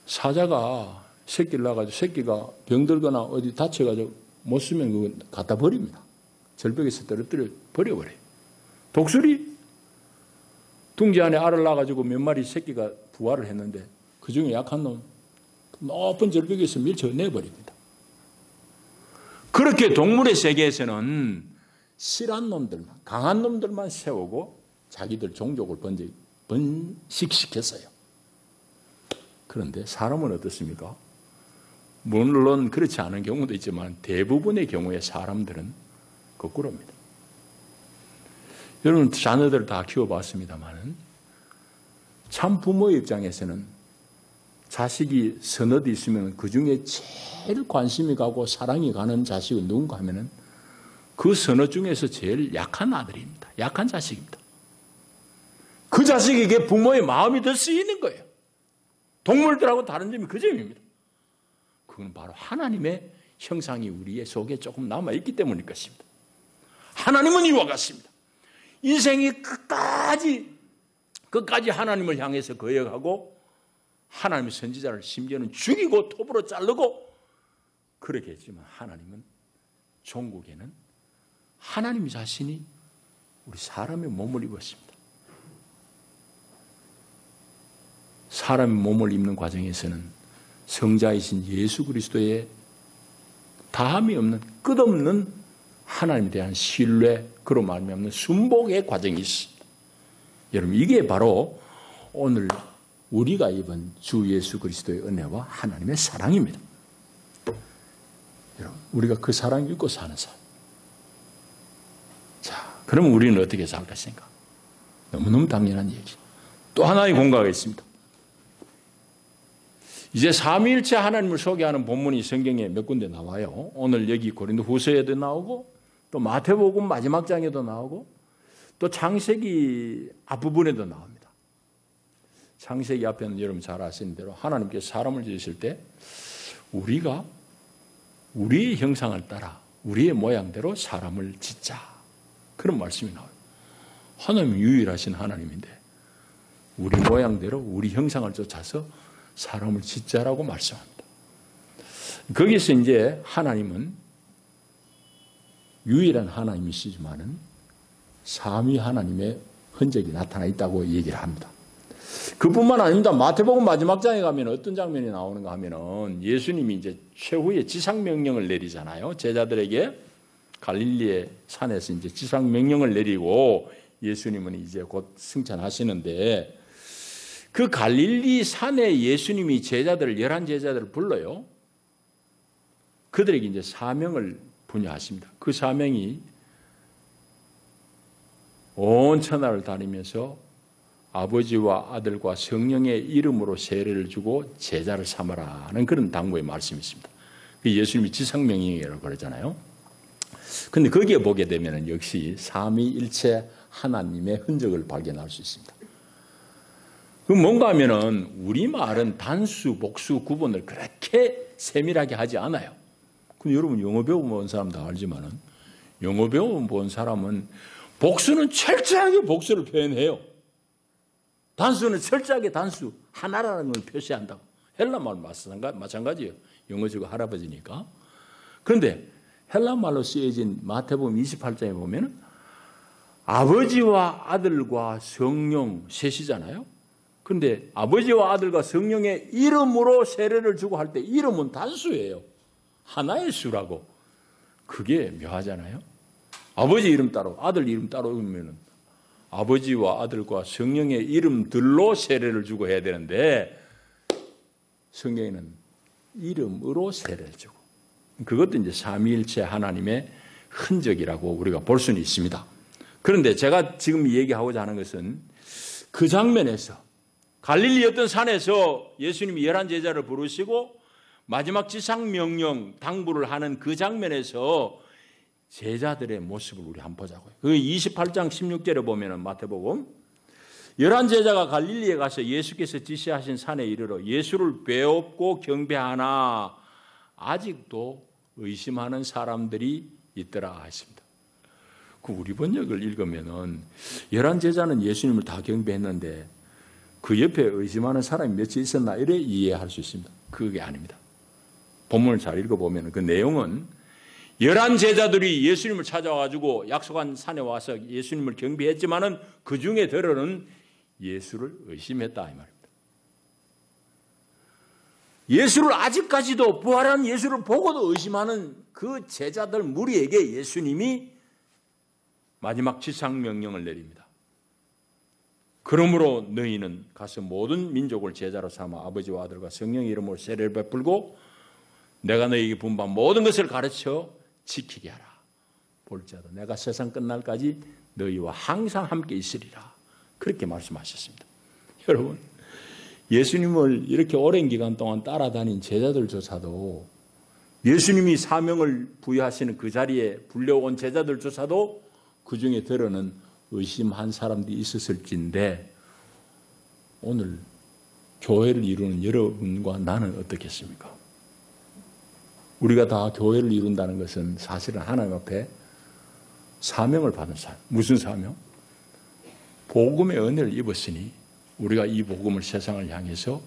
Speaker 1: 사자가 새끼를 낳아가지고 새끼가 병들거나 어디 다쳐가지고 못 쓰면 그거 갖다 버립니다. 절벽에서 떨어뜨려 버려버려요. 독수리, 둥지 안에 알을 낳아가지고 몇 마리 새끼가 부화를 했는데 그 중에 약한 놈, 높은 절벽에서 밀쳐내버립니다. 그렇게 동물의 세계에서는 실한 놈들만, 강한 놈들만 세우고 자기들 종족을 번식시켰어요. 그런데 사람은 어떻습니까? 물론 그렇지 않은 경우도 있지만 대부분의 경우에 사람들은 거꾸로입니다. 여러분, 자녀들을 다 키워봤습니다만 참 부모의 입장에서는 자식이 서너 대 있으면 그 중에 제일 관심이 가고 사랑이 가는 자식은 누군가 하면은 그 서너 중에서 제일 약한 아들입니다. 약한 자식입니다. 그 자식에게 부모의 마음이 더 쓰이는 거예요. 동물들하고 다른 점이 그 점입니다. 그건 바로 하나님의 형상이 우리의 속에 조금 남아있기 때문일 것입니다. 하나님은 이와 같습니다. 인생이 끝까지 하나님을 향해서 거역하고 하나님의 선지자를 심지어는 죽이고 톱으로 자르고 그렇게 했지만 하나님은 종국에는 하나님 자신이 우리 사람의 몸을 입었습니다. 사람의 몸을 입는 과정에서는 성자이신 예수 그리스도의 다함이 없는 끝없는 하나님에 대한 신뢰, 그로 말미암는 순복의 과정이 있습니다. 여러분, 이게 바로 오늘 우리가 입은 주 예수 그리스도의 은혜와 하나님의 사랑입니다. 여러분, 우리가 그 사랑을 입고 사는 삶. 자, 그러면 우리는 어떻게 살 것인가? 너무너무 당연한 얘기. 또 하나의 공과가 있습니다. 이제 삼위일체 하나님을 소개하는 본문이 성경에 몇 군데 나와요. 오늘 여기 고린도후서에도 나오고 또 마태복음 마지막 장에도 나오고 또 창세기 앞부분에도 나옵니다. 창세기 앞에는 여러분 잘 아시는 대로 하나님께서 사람을 지으실 때 우리가 우리의 형상을 따라 우리의 모양대로 사람을 짓자, 그런 말씀이 나와요. 하나님은 유일하신 하나님인데 우리 모양대로 우리 형상을 쫓아서 사람을 짓자라고 말씀합니다. 거기서 이제 하나님은 유일한 하나님이시지만은 삼위 하나님의 흔적이 나타나 있다고 얘기를 합니다. 그뿐만 아닙니다. 마태복음 마지막 장에 가면 어떤 장면이 나오는가 하면은 예수님이 이제 최후의 지상명령을 내리잖아요. 제자들에게 갈릴리의 산에서 이제 지상명령을 내리고 예수님은 이제 곧 승천하시는데 그 갈릴리 산에 예수님이 제자들을, 11제자들을 불러요. 그들에게 이제 사명을 분야하십니다. 그 사명이 온 천하를 다니면서 아버지와 아들과 성령의 이름으로 세례를 주고 제자를 삼으라는 그런 당부의 말씀이 있습니다. 예수님이 지상명령이라고 그러잖아요. 근데 거기에 보게 되면 역시 삼위일체 하나님의 흔적을 발견할 수 있습니다. 그 뭔가 하면은 우리말은 단수, 복수 구분을 그렇게 세밀하게 하지 않아요. 근데 여러분 영어 배워본 사람 다 알지만은 영어 배워본 사람은 복수는 철저하게 복수를 표현해요. 단수는 철저하게 단수, 하나라는 걸 표시한다고. 헬라말 마찬가지예요. 영어지고 할아버지니까. 그런데 헬라말로 쓰여진 마태복음 28장에 보면 아버지와 아들과 성령 셋이잖아요. 그런데 아버지와 아들과 성령의 이름으로 세례를 주고 할 때 이름은 단수예요. 하나의 수라고. 그게 묘하잖아요. 아버지 이름 따로 아들 이름 따로 그러면 아버지와 아들과 성령의 이름들로 세례를 주고 해야 되는데 성경에는 이름으로 세례를 주고 그것도 이제 삼위일체 하나님의 흔적이라고 우리가 볼 수는 있습니다. 그런데 제가 지금 얘기하고자 하는 것은 그 장면에서 갈릴리 어떤 산에서 예수님이 11제자를 부르시고 마지막 지상명령 당부를 하는 그 장면에서 제자들의 모습을 우리 한번 보자고요. 그 28장 16절에 보면 마태복음 11제자가 갈릴리에 가서 예수께서 지시하신 산에 이르러 예수를 배웁고 경배하나 아직도 의심하는 사람들이 있더라 했습니다. 그 우리 번역을 읽으면은 11제자는 예수님을 다 경배했는데 그 옆에 의심하는 사람이 몇이 있었나 이래 이해할 수 있습니다. 그게 아닙니다. 본문을 잘 읽어보면 그 내용은 11제자들이 예수님을 찾아와가지고 약속한 산에 와서 예수님을 경배했지만은 그 중에 들어는 예수를 의심했다 이 말입니다. 예수를 아직까지도 부활한 예수를 보고도 의심하는 그 제자들 무리에게 예수님이 마지막 지상명령을 내립니다. 그러므로 너희는 가서 모든 민족을 제자로 삼아 아버지와 아들과 성령의 이름으로 세례를 베풀고 내가 너희에게 분부한 모든 것을 가르쳐 지키게 하라. 볼지어다 내가 세상 끝날까지 너희와 항상 함께 있으리라. 그렇게 말씀하셨습니다. 여러분 예수님을 이렇게 오랜 기간 동안 따라다닌 제자들조차도 예수님이 사명을 부여하시는 그 자리에 불려온 제자들조차도 그 중에 들어는 의심한 사람들이 있었을진데 오늘 교회를 이루는 여러분과 나는 어떻겠습니까? 우리가 다 교회를 이룬다는 것은 사실은 하나님 앞에 사명을 받은 사람. 무슨 사명? 복음의 은혜를 입었으니 우리가 이 복음을 세상을 향해서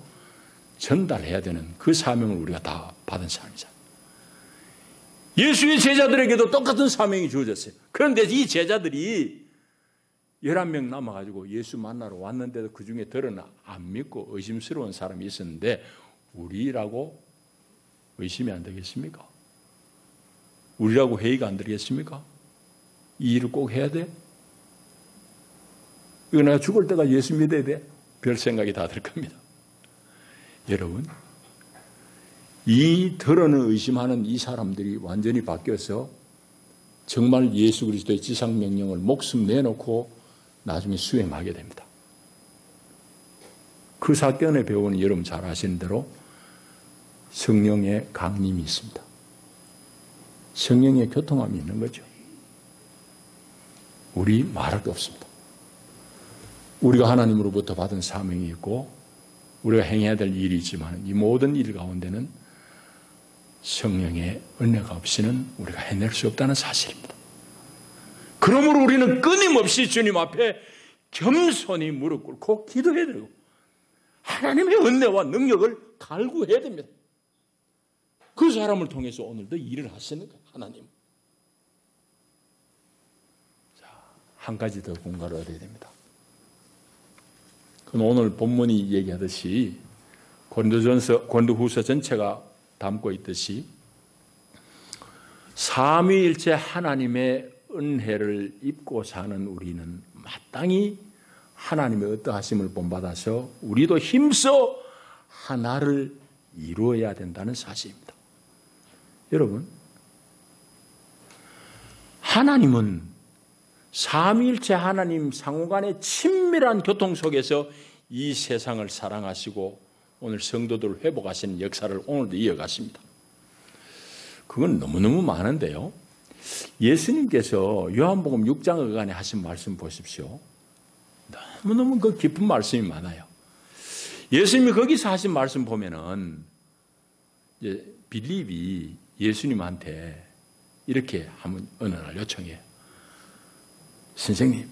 Speaker 1: 전달해야 되는 그 사명을 우리가 다 받은 사람이잖아요. 예수의 제자들에게도 똑같은 사명이 주어졌어요. 그런데 이 제자들이 11명 남아가지고 예수 만나러 왔는데도 그 중에 들어나 안 믿고 의심스러운 사람이 있었는데 우리라고 의심이 안 되겠습니까? 우리라고 회의가 안 되겠습니까? 이 일을 꼭 해야 돼? 이거 내가 죽을 때가 예수 믿어야 돼? 별 생각이 다 들 겁니다. 여러분, 이 들어는 의심하는 이 사람들이 완전히 바뀌어서 정말 예수 그리스도의 지상명령을 목숨 내놓고 나중에 수행하게 됩니다. 그 사건에 배우는 여러분 잘 아시는 대로 성령의 강림이 있습니다. 성령의 교통함이 있는 거죠. 우리 말할 게 없습니다. 우리가 하나님으로부터 받은 사명이 있고 우리가 행해야 될 일이 있지만 이 모든 일 가운데는 성령의 은혜가 없이는 우리가 해낼 수 없다는 사실입니다. 그러므로 우리는 끊임없이 주님 앞에 겸손히 무릎 꿇고 기도해야 되고 하나님의 은혜와 능력을 갈구해야 됩니다. 그 사람을 통해서 오늘도 일을 하시는 거예요. 하나님. 자, 한 가지 더 공부를 얻어야 됩니다. 그럼 오늘 본문이 얘기하듯이 고린도후서 전체가 담고 있듯이 삼위일체 하나님의 은혜를 입고 사는 우리는 마땅히 하나님의 어떠하심을 본받아서 우리도 힘써 하나를 이루어야 된다는 사실입니다. 여러분, 하나님은 삼위일체 하나님 상호간의 친밀한 교통 속에서 이 세상을 사랑하시고 오늘 성도들을 회복하시는 역사를 오늘도 이어가십니다. 그건 너무너무 많은데요. 예수님께서 요한복음 6장 어간에 하신 말씀 보십시오. 너무너무 그 깊은 말씀이 많아요. 예수님이 거기서 하신 말씀 보면은 이제 빌립이 예수님한테 이렇게 한번 어느 날 요청해요. 선생님,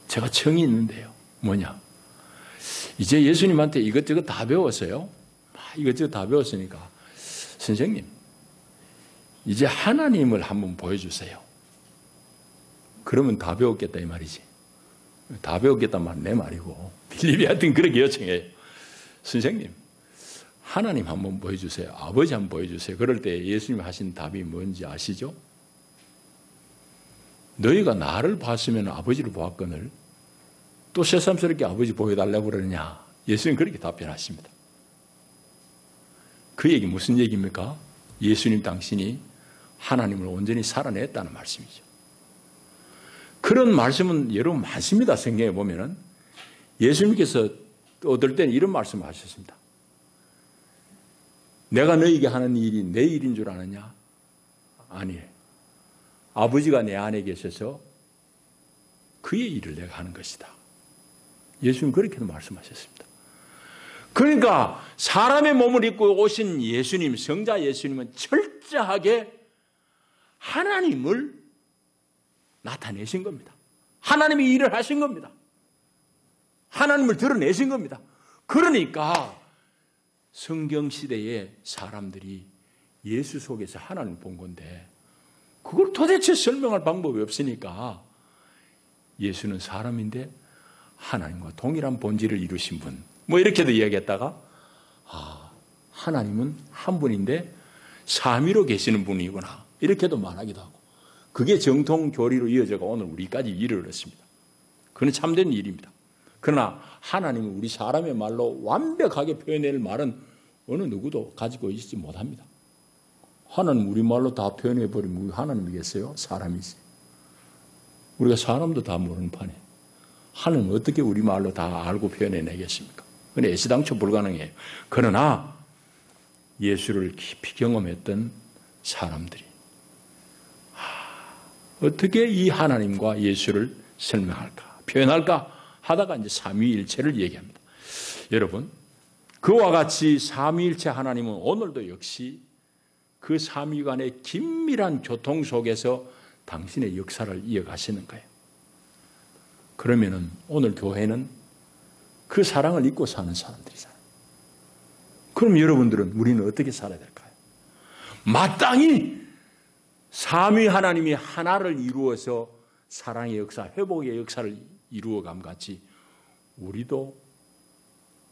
Speaker 1: 제가 청이 있는데요. 뭐냐? 이제 예수님한테 이것저것 다 배웠어요. 이것저것 다 배웠으니까 선생님, 이제 하나님을 한번 보여주세요. 그러면 다 배웠겠다 이 말이지. 다 배웠겠다는 말은 내 말이고 빌립이 하여튼 그렇게 요청해요. 선생님, 하나님 한번 보여주세요. 아버지 한번 보여주세요. 그럴 때 예수님 하신 답이 뭔지 아시죠? 너희가 나를 봤으면 아버지를 보았거늘 또 새삼스럽게 아버지 보여달라고 그러느냐. 예수님 그렇게 답변하십니다. 그 얘기 무슨 얘기입니까? 예수님 당신이 하나님을 온전히 살아냈다는 말씀이죠. 그런 말씀은 여러분 많습니다. 성경에 보면은 예수님께서 어떨 때는 이런 말씀을 하셨습니다. 내가 너에게 하는 일이 내 일인 줄 아느냐? 아니에요. 아버지가 내 안에 계셔서 그의 일을 내가 하는 것이다. 예수님 그렇게도 말씀하셨습니다. 그러니까 사람의 몸을 입고 오신 예수님, 성자 예수님은 철저하게 하나님을 나타내신 겁니다. 하나님이 일을 하신 겁니다. 하나님을 드러내신 겁니다. 그러니까 성경시대의 사람들이 예수 속에서 하나님을 본 건데 그걸 도대체 설명할 방법이 없으니까 예수는 사람인데 하나님과 동일한 본질을 이루신 분, 뭐 이렇게도 이야기했다가 하나님은 한 분인데 삼위로 계시는 분이구나 이렇게도 말하기도 하고, 그게 정통 교리로 이어져가 오늘 우리까지 이르렀습니다. 그건 참된 일입니다. 그러나 하나님은 우리 사람의 말로 완벽하게 표현할 말은 어느 누구도 가지고 있지 못합니다. 하나님 우리말로 다 표현해버리면 하나님이겠어요? 사람이지. 우리가 사람도 다 모르는 판에 하나님은 어떻게 우리말로 다 알고 표현해내겠습니까? 그건 애시당초 불가능해요. 그러나 예수를 깊이 경험했던 사람들이 어떻게 이 하나님과 예수를 설명할까, 표현할까 하다가 이제 삼위일체를 얘기합니다. 여러분, 그와 같이 삼위일체 하나님은 오늘도 역시 그 삼위간의 긴밀한 교통 속에서 당신의 역사를 이어가시는 거예요. 그러면은 오늘 교회는 그 사랑을 잊고 사는 사람들이잖아요. 그럼 여러분들은 우리는 어떻게 살아야 될까요? 마땅히 삼위 하나님이 하나를 이루어서 사랑의 역사, 회복의 역사를 이루어감 같이 우리도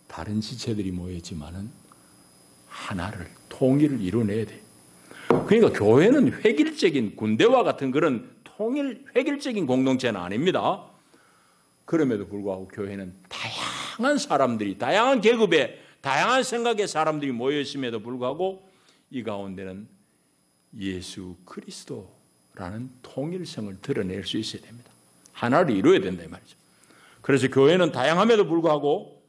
Speaker 1: 다른 지체들이 모였지만은 하나를, 통일을 이루어내야 돼요. 그러니까 교회는 획일적인 군대와 같은 그런 통일, 획일적인 공동체는 아닙니다. 그럼에도 불구하고 교회는 다양한 사람들이, 다양한 계급의, 다양한 생각의 사람들이 모여있음에도 불구하고 이 가운데는 예수 그리스도라는 통일성을 드러낼 수 있어야 됩니다. 하나를 이루어야 된다 이 말이죠. 그래서 교회는 다양함에도 불구하고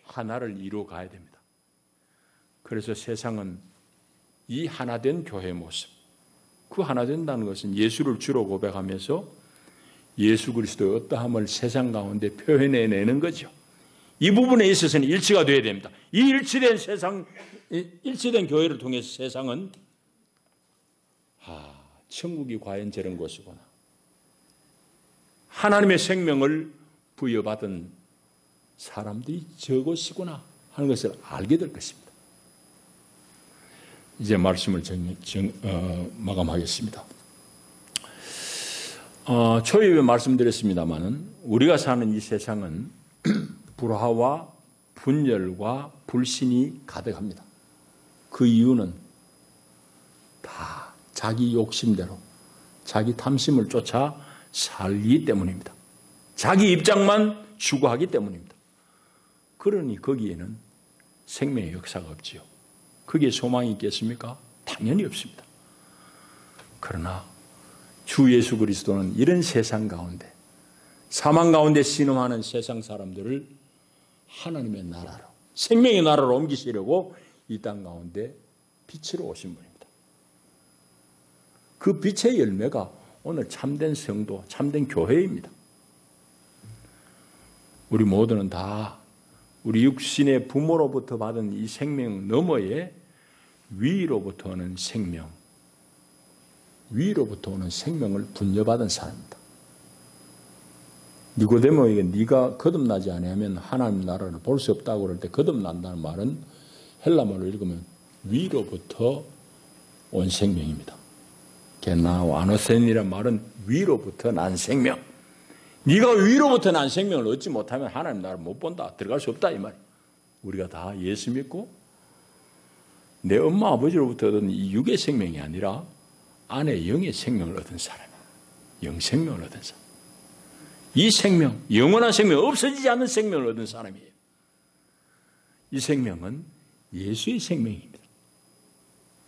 Speaker 1: 하나를 이루어 가야 됩니다. 그래서 세상은 이 하나된 교회의 모습, 그 하나 된다는 것은 예수를 주로 고백하면서 예수 그리스도의 어떠함을 세상 가운데 표현해내는 거죠. 이 부분에 있어서는 일치가 되어야 됩니다. 이 일치된 세상, 일치된 교회를 통해서 세상은 천국이 과연 저런 곳이구나, 하나님의 생명을 부여받은 사람들이 저곳이구나 하는 것을 알게 될 것입니다. 이제 말씀을 마감하겠습니다. 초입에 말씀드렸습니다마는 우리가 사는 이 세상은 불화와 분열과 불신이 가득합니다. 그 이유는 다 자기 욕심대로, 자기 탐심을 쫓아 살기 때문입니다. 자기 입장만 추구하기 때문입니다. 그러니 거기에는 생명의 역사가 없지요. 거기에 소망이 있겠습니까? 당연히 없습니다. 그러나 주 예수 그리스도는 이런 세상 가운데, 사망 가운데 신음하는 세상 사람들을 하나님의 나라로, 생명의 나라로 옮기시려고 이 땅 가운데 빛으로 오신 분입니다. 그 빛의 열매가 오늘 참된 성도, 참된 교회입니다. 우리 모두는 다 우리 육신의 부모로부터 받은 이 생명 너머에 위로부터 오는 생명, 위로부터 오는 생명을 분여받은 사람입니다. 니고데모에게 네가 거듭나지 아니하면 하나님 나라를 볼 수 없다고 그럴 때 거듭난다는 말은 헬라말로 읽으면 위로부터 온 생명입니다. 게나 아노센이란 말은 위로부터 난 생명. 네가 위로부터 난 생명을 얻지 못하면 하나님 나라를 못 본다. 들어갈 수 없다 이 말이에요. 우리가 다 예수 믿고 내 엄마 아버지로부터 얻은 이 육의 생명이 아니라 안에 영의 생명을 얻은 사람이에요. 영생명을 얻은 사람. 이 생명, 영원한 생명, 없어지지 않는 생명을 얻은 사람이에요. 이 생명은 예수의 생명입니다.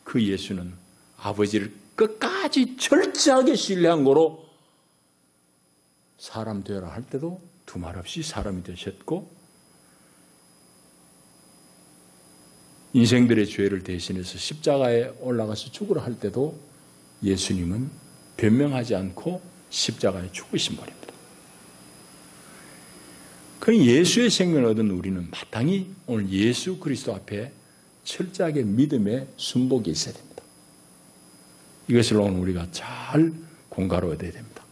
Speaker 1: 그 예수는 아버지를 끝까지 철저하게 신뢰한 거로 사람 되어라 할 때도 두말 없이 사람이 되셨고 인생들의 죄를 대신해서 십자가에 올라가서 죽으라 할 때도 예수님은 변명하지 않고 십자가에 죽으신 분입니다. 그 예수의 생명을 얻은 우리는 마땅히 오늘 예수 그리스도 앞에 철저하게 믿음의 순복이 있어야 됩니다. 이것을 오늘 우리가 잘 공갈어야 됩니다.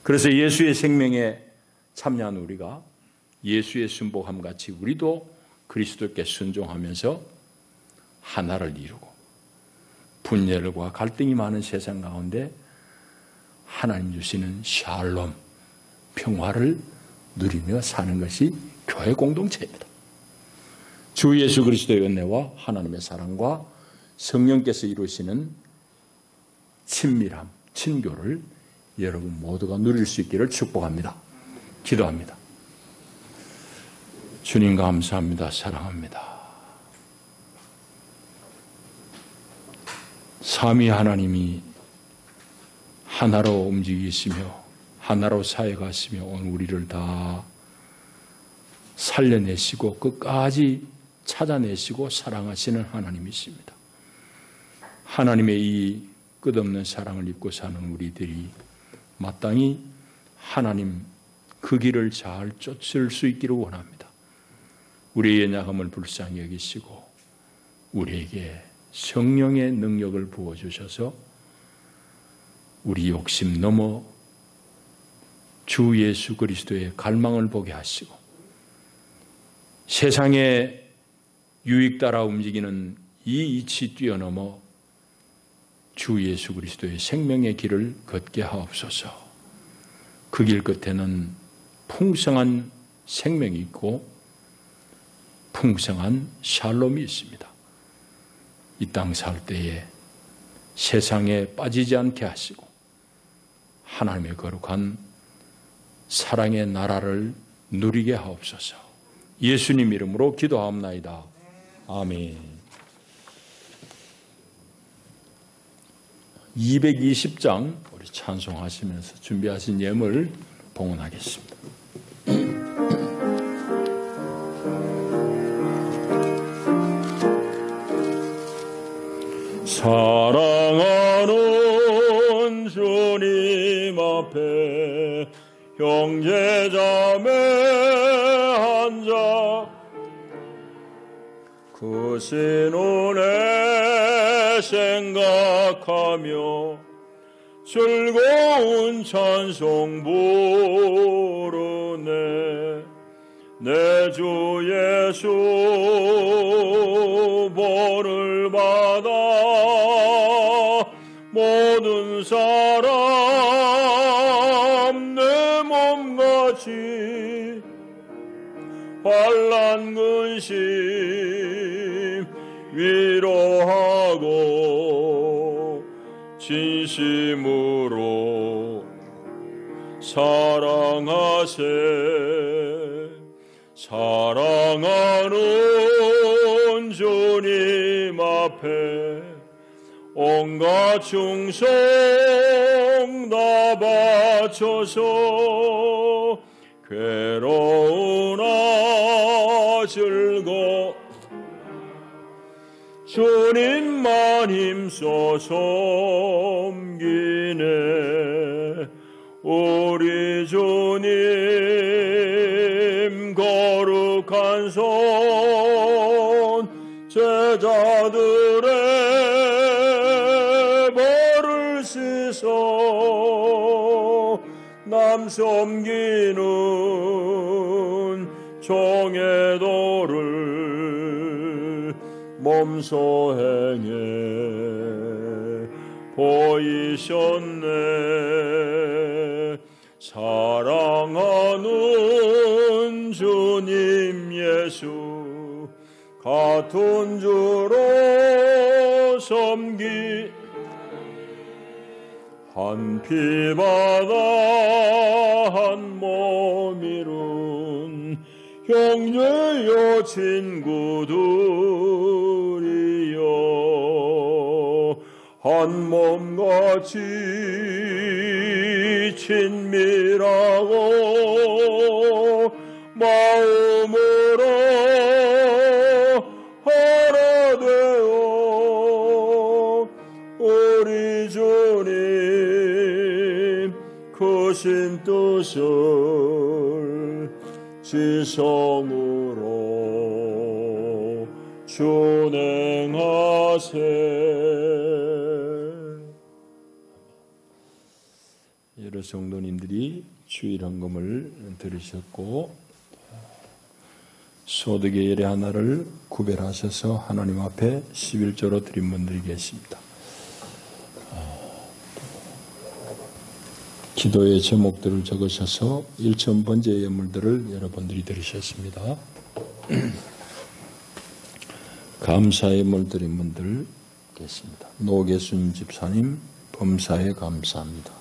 Speaker 1: 그래서 예수의 생명에 참여한 우리가 예수의 순복함 같이 우리도 그리스도께 순종하면서 하나를 이루고 분열과 갈등이 많은 세상 가운데 하나님 주시는 샬롬, 평화를 누리며 사는 것이 교회 공동체입니다. 주 예수 그리스도의 은혜와 하나님의 사랑과 성령께서 이루시는 친밀함, 친교를 여러분 모두가 누릴 수 있기를 축복합니다. 기도합니다. 주님 감사합니다. 사랑합니다. 삼위 하나님이 하나로 움직이시며 하나로 사역하시며 오늘 우리를 다 살려내시고 끝까지 찾아내시고 사랑하시는 하나님이십니다. 하나님의 이 끝없는 사랑을 입고 사는 우리들이 마땅히 하나님 그 길을 잘 쫓을 수 있기를 원합니다. 우리의 연약함을 불쌍히 여기시고 우리에게 성령의 능력을 부어주셔서 우리 욕심 넘어 주 예수 그리스도의 갈망을 보게 하시고 세상에 유익 따라 움직이는 이 이치 뛰어넘어 주 예수 그리스도의 생명의 길을 걷게 하옵소서. 그 길 끝에는 풍성한 생명이 있고 풍성한 샬롬이 있습니다. 이 땅 살 때에 세상에 빠지지 않게 하시고 하나님의 거룩한 사랑의 나라를 누리게 하옵소서. 예수님 이름으로 기도하옵나이다. 아멘. 220장 우리 찬송하시면서 준비하신 예물 봉헌하겠습니다. 사랑하는 주님 앞에 형제자매 앉아 그 신운에 생각하며 즐거운 찬송 부르네. 내 주 예수 본을 받아 모든 사람 내 몸같이 환난 근심 위로하고 진심으로 사랑하세. 사랑하는 주님 앞에 온갖 충성 다 바쳐서 괴로우나 즐거 주님만 힘써 섬기네. 우리 주님 거룩한 손 제자들의 벌을 씻어 남 섬기는 종의 도를 몸소 행해 보이셨네. 사랑하는 주님 예수 같은 주로 섬기 한 피바다 한 몸 이룬 형제여 친구들이여 한 몸같이 친밀하고 마음으로 하나 되어 우리 주님 크신 뜻을 지성으로 준행하세. 여러 성도님들이 주일 헌금을 들으셨고 소득의 예례 하나를 구별하셔서 하나님 앞에 11조로 드린 분들이 계십니다. 기도의 제목들을 적으셔서 1,000번째 예물들을 여러분들이 들으셨습니다. 감사의 예물 드린 분들 계십니다. 노계순 집사님 범사에 감사합니다.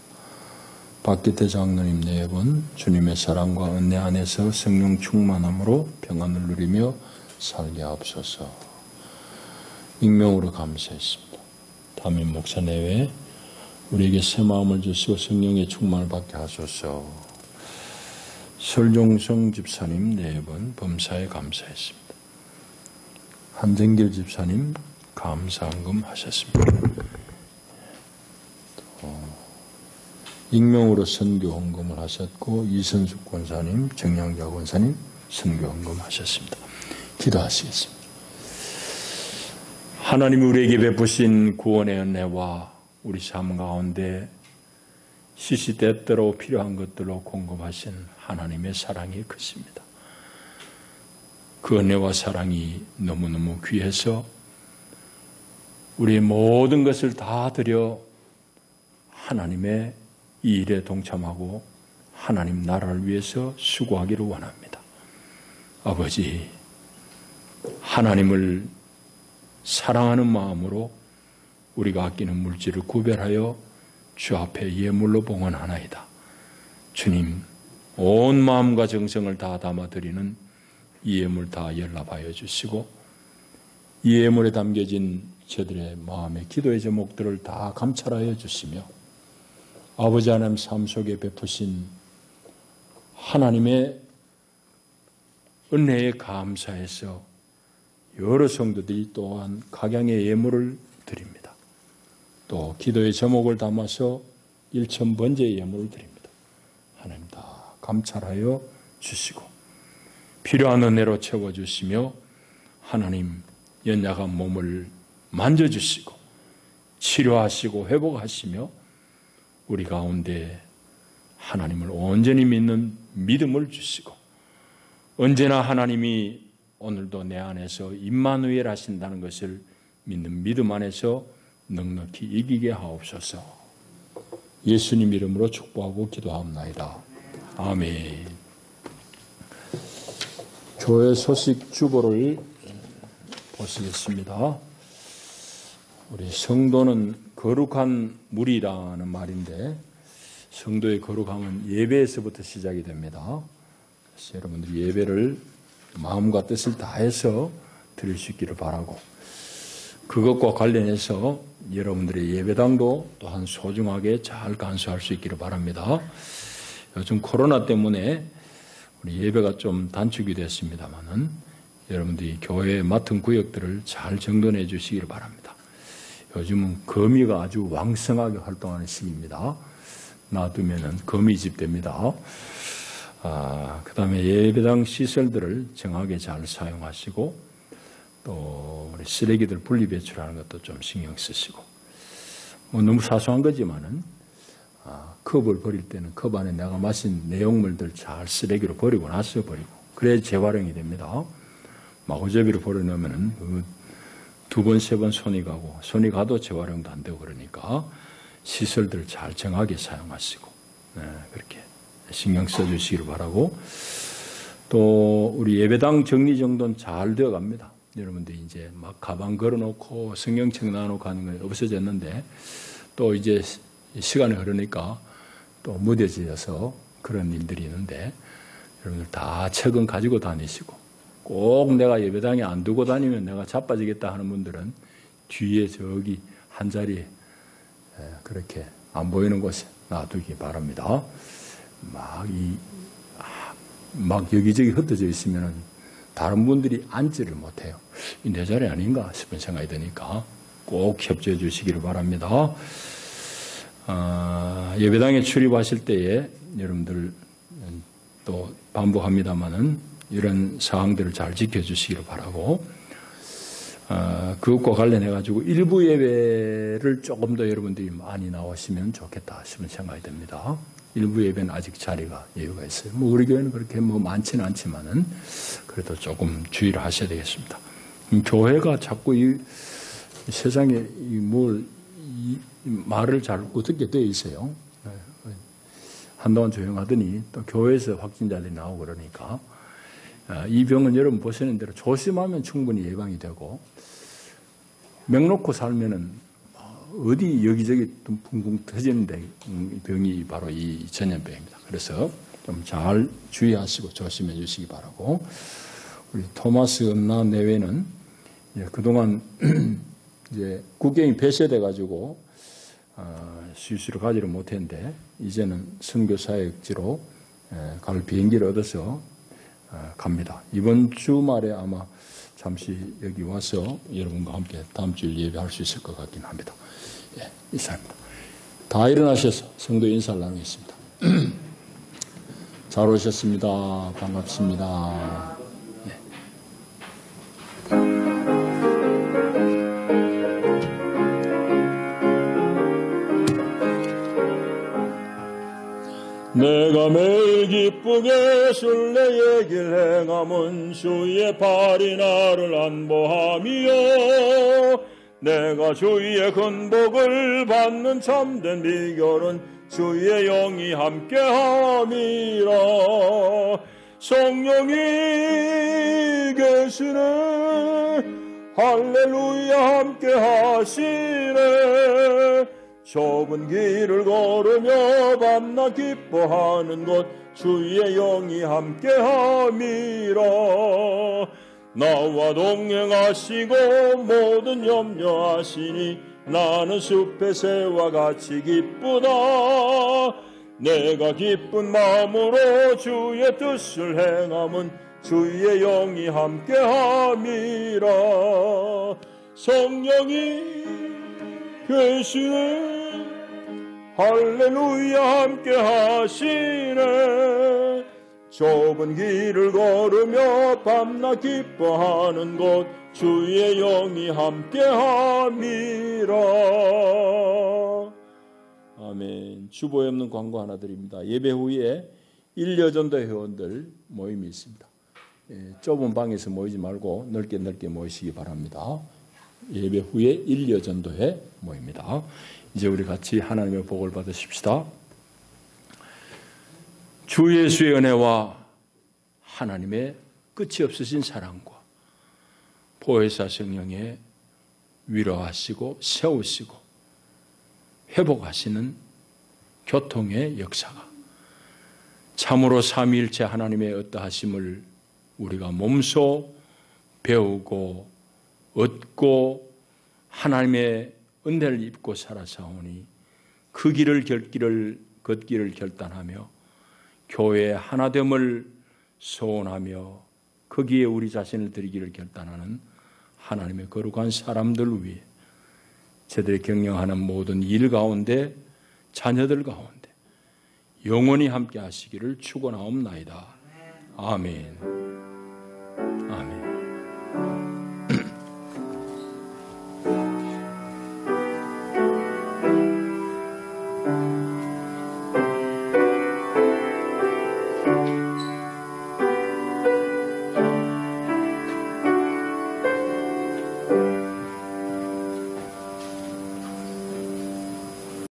Speaker 1: 박기태 장로님 4분 주님의 사랑과 은혜 안에서 성령 충만함으로 평안을 누리며 살게 하옵소서. 익명으로 감사했습니다. 담임 목사 내외 우리에게 새 마음을 주시고 성령의 충만을 받게 하소서. 설종성 집사님 4분 범사에 감사했습니다. 한정길 집사님 감사헌금 하셨습니다. 익명으로 선교헌금을 하셨고 이선숙 권사님, 정양자 권사님 선교헌금 하셨습니다. 기도하시겠습니다. 하나님 우리에게 베푸신 구원의 은혜와 우리 삶 가운데 시시때때로 필요한 것들로 공급하신 하나님의 사랑이 크십니다. 그 은혜와 사랑이 너무너무 귀해서 우리의 모든 것을 다 드려 하나님의 이 일에 동참하고 하나님 나라를 위해서 수고하기를 원합니다. 아버지, 하나님을 사랑하는 마음으로 우리가 아끼는 물질을 구별하여 주 앞에 예물로 봉헌하나이다. 주님, 온 마음과 정성을 다 담아드리는 이 예물 다 연락하여 주시고 이 예물에 담겨진 저들의 마음의 기도의 제목들을 다 감찰하여 주시며 아버지 하나님 삶 속에 베푸신 하나님의 은혜에 감사해서 여러 성도들이 또한 각양의 예물을 드립니다. 또 기도의 제목을 담아서 1,000번째 예물을 드립니다. 하나님 다 감찰하여 주시고 필요한 은혜로 채워주시며 하나님 연약한 몸을 만져주시고 치료하시고 회복하시며 우리 가운데 하나님을 온전히 믿는 믿음을 주시고 언제나 하나님이 오늘도 내 안에서 임마누엘 하신다는 것을 믿는 믿음 안에서 넉넉히 이기게 하옵소서. 예수님 이름으로 축복하고 기도하옵나이다. 아멘. 교회 소식 주보를 보시겠습니다. 우리 성도는 거룩한 물이라는 말인데 성도의 거룩함은 예배에서부터 시작이 됩니다. 그래서 여러분들이 예배를 마음과 뜻을 다해서 드릴 수 있기를 바라고 그것과 관련해서 여러분들의 예배당도 또한 소중하게 잘 간수할 수 있기를 바랍니다. 요즘 코로나 때문에 우리 예배가 좀 단축이 됐습니다만은 여러분들이 교회에 맡은 구역들을 잘 정돈해 주시기를 바랍니다. 요즘은 거미가 아주 왕성하게 활동하는 시기입니다. 놔두면은 거미 집됩니다. 그 다음에 예배당 시설들을 정확하게 잘 사용하시고, 또 우리 쓰레기들 분리 배출하는 것도 좀 신경 쓰시고, 뭐 너무 사소한 거지만은 컵을 버릴 때는 컵 안에 내가 마신 내용물들 잘 쓰레기로 버리고 나서 버리고, 그래야 재활용이 됩니다. 마구잡이로 버려놓으면은 두 번, 세 번 손이 가고, 손이 가도 재활용도 안 되고 그러니까 시설들 잘 정확하게 사용하시고, 그렇게 신경 써주시기를 바라고, 또 우리 예배당 정리정돈 잘 되어 갑니다. 여러분들 이제 막 가방 걸어놓고 성경책 놔놓고 하는 건 없어졌는데, 또 이제 시간이 흐르니까 또 무뎌져서 그런 일들이 있는데, 여러분들 다 책은 가지고 다니시고, 꼭 내가 예배당에 안 두고 다니면 내가 자빠지겠다 하는 분들은 뒤에 저기 한 자리에 그렇게 안 보이는 곳에 놔두기 바랍니다. 막 여기저기 흩어져 있으면 다른 분들이 앉지를 못해요. 내 자리 아닌가 싶은 생각이 드니까 꼭 협조해 주시기를 바랍니다. 예배당에 출입하실 때에 여러분들 또 반복합니다마는 이런 사항들을 잘 지켜주시기를 바라고, 그것과 관련해가지고 일부 예배를 조금 더 여러분들이 많이 나오시면 좋겠다 싶은 생각이 듭니다. 일부 예배는 아직 자리가 여유가 있어요. 뭐 우리 교회는 그렇게 뭐 많지는 않지만은 그래도 조금 주의를 하셔야 되겠습니다. 교회가 자꾸 이 세상에 말을 잘 어떻게 되어 있어요. 한동안 조용하더니 또 교회에서 확진자들이 나오고 그러니까, 이 병은 여러분 보시는 대로 조심하면 충분히 예방이 되고, mek 놓고 살면은 어디 여기저기 붕붕 터지는데 병이 바로 이 전염병입니다. 그래서 좀 잘 주의하시고 조심해 주시기 바라고, 우리 토마스 은나 내외는 그동안 이제 국경이 폐쇄돼 가지고 수시로 가지를 못했는데, 이제는 선교 사역지로 갈 비행기를 얻어서 갑니다. 이번 주말에 아마 잠시 여기 와서 여러분과 함께 다음 주일 예배할 수 있을 것 같긴 합니다. 이상입니다. 다 일어나셔서 성도 인사를 나누겠습니다. 잘 오셨습니다. 반갑습니다. 내가 매일 기쁘게 순례의 길 행함은 주의 팔이 나를 안보함이요, 내가 주의 큰 복을 받는 참된 비결은 주의 영이 함께함이라. 성령이 계시네, 할렐루야 함께하시네. 좁은 길을 걸으며 밤낮 기뻐하는 곳 주의 영이 함께함이라. 나와 동행하시고 모든 염려하시니 나는 숲의 새와 같이 기쁘다. 내가 기쁜 마음으로 주의 뜻을 행함은 주의 영이 함께함이라. 성령이 계시네, 할렐루야 함께하시네. 좁은 길을 걸으며 밤낮 기뻐하는 곳 주의 영이 함께함이라. 아멘. 주보에 없는 광고 하나 드립니다. 예배 후에 1여전도 회원들 모임이 있습니다. 좁은 방에서 모이지 말고 넓게 모이시기 바랍니다. 예배 후에 1여전도회 모입니다. 이제 우리 같이 하나님의 복을 받으십시다. 주 예수의 은혜와 하나님의 끝이 없으신 사랑과 보혜사 성령의 위로하시고 세우시고 회복하시는 교통의 역사가 참으로 삼위일체 하나님의 어떠하심을 우리가 몸소 배우고 얻고 하나님의 은혜를 입고 살아사오니 그 길을 걷기를 결단하며 교회의 하나됨을 소원하며 거기에 우리 자신을 드리기를 결단하는 하나님의 거룩한 사람들 위해 저들이 경영하는 모든 일 가운데 자녀들 가운데 영원히 함께 하시기를 축원하옵나이다. 아멘.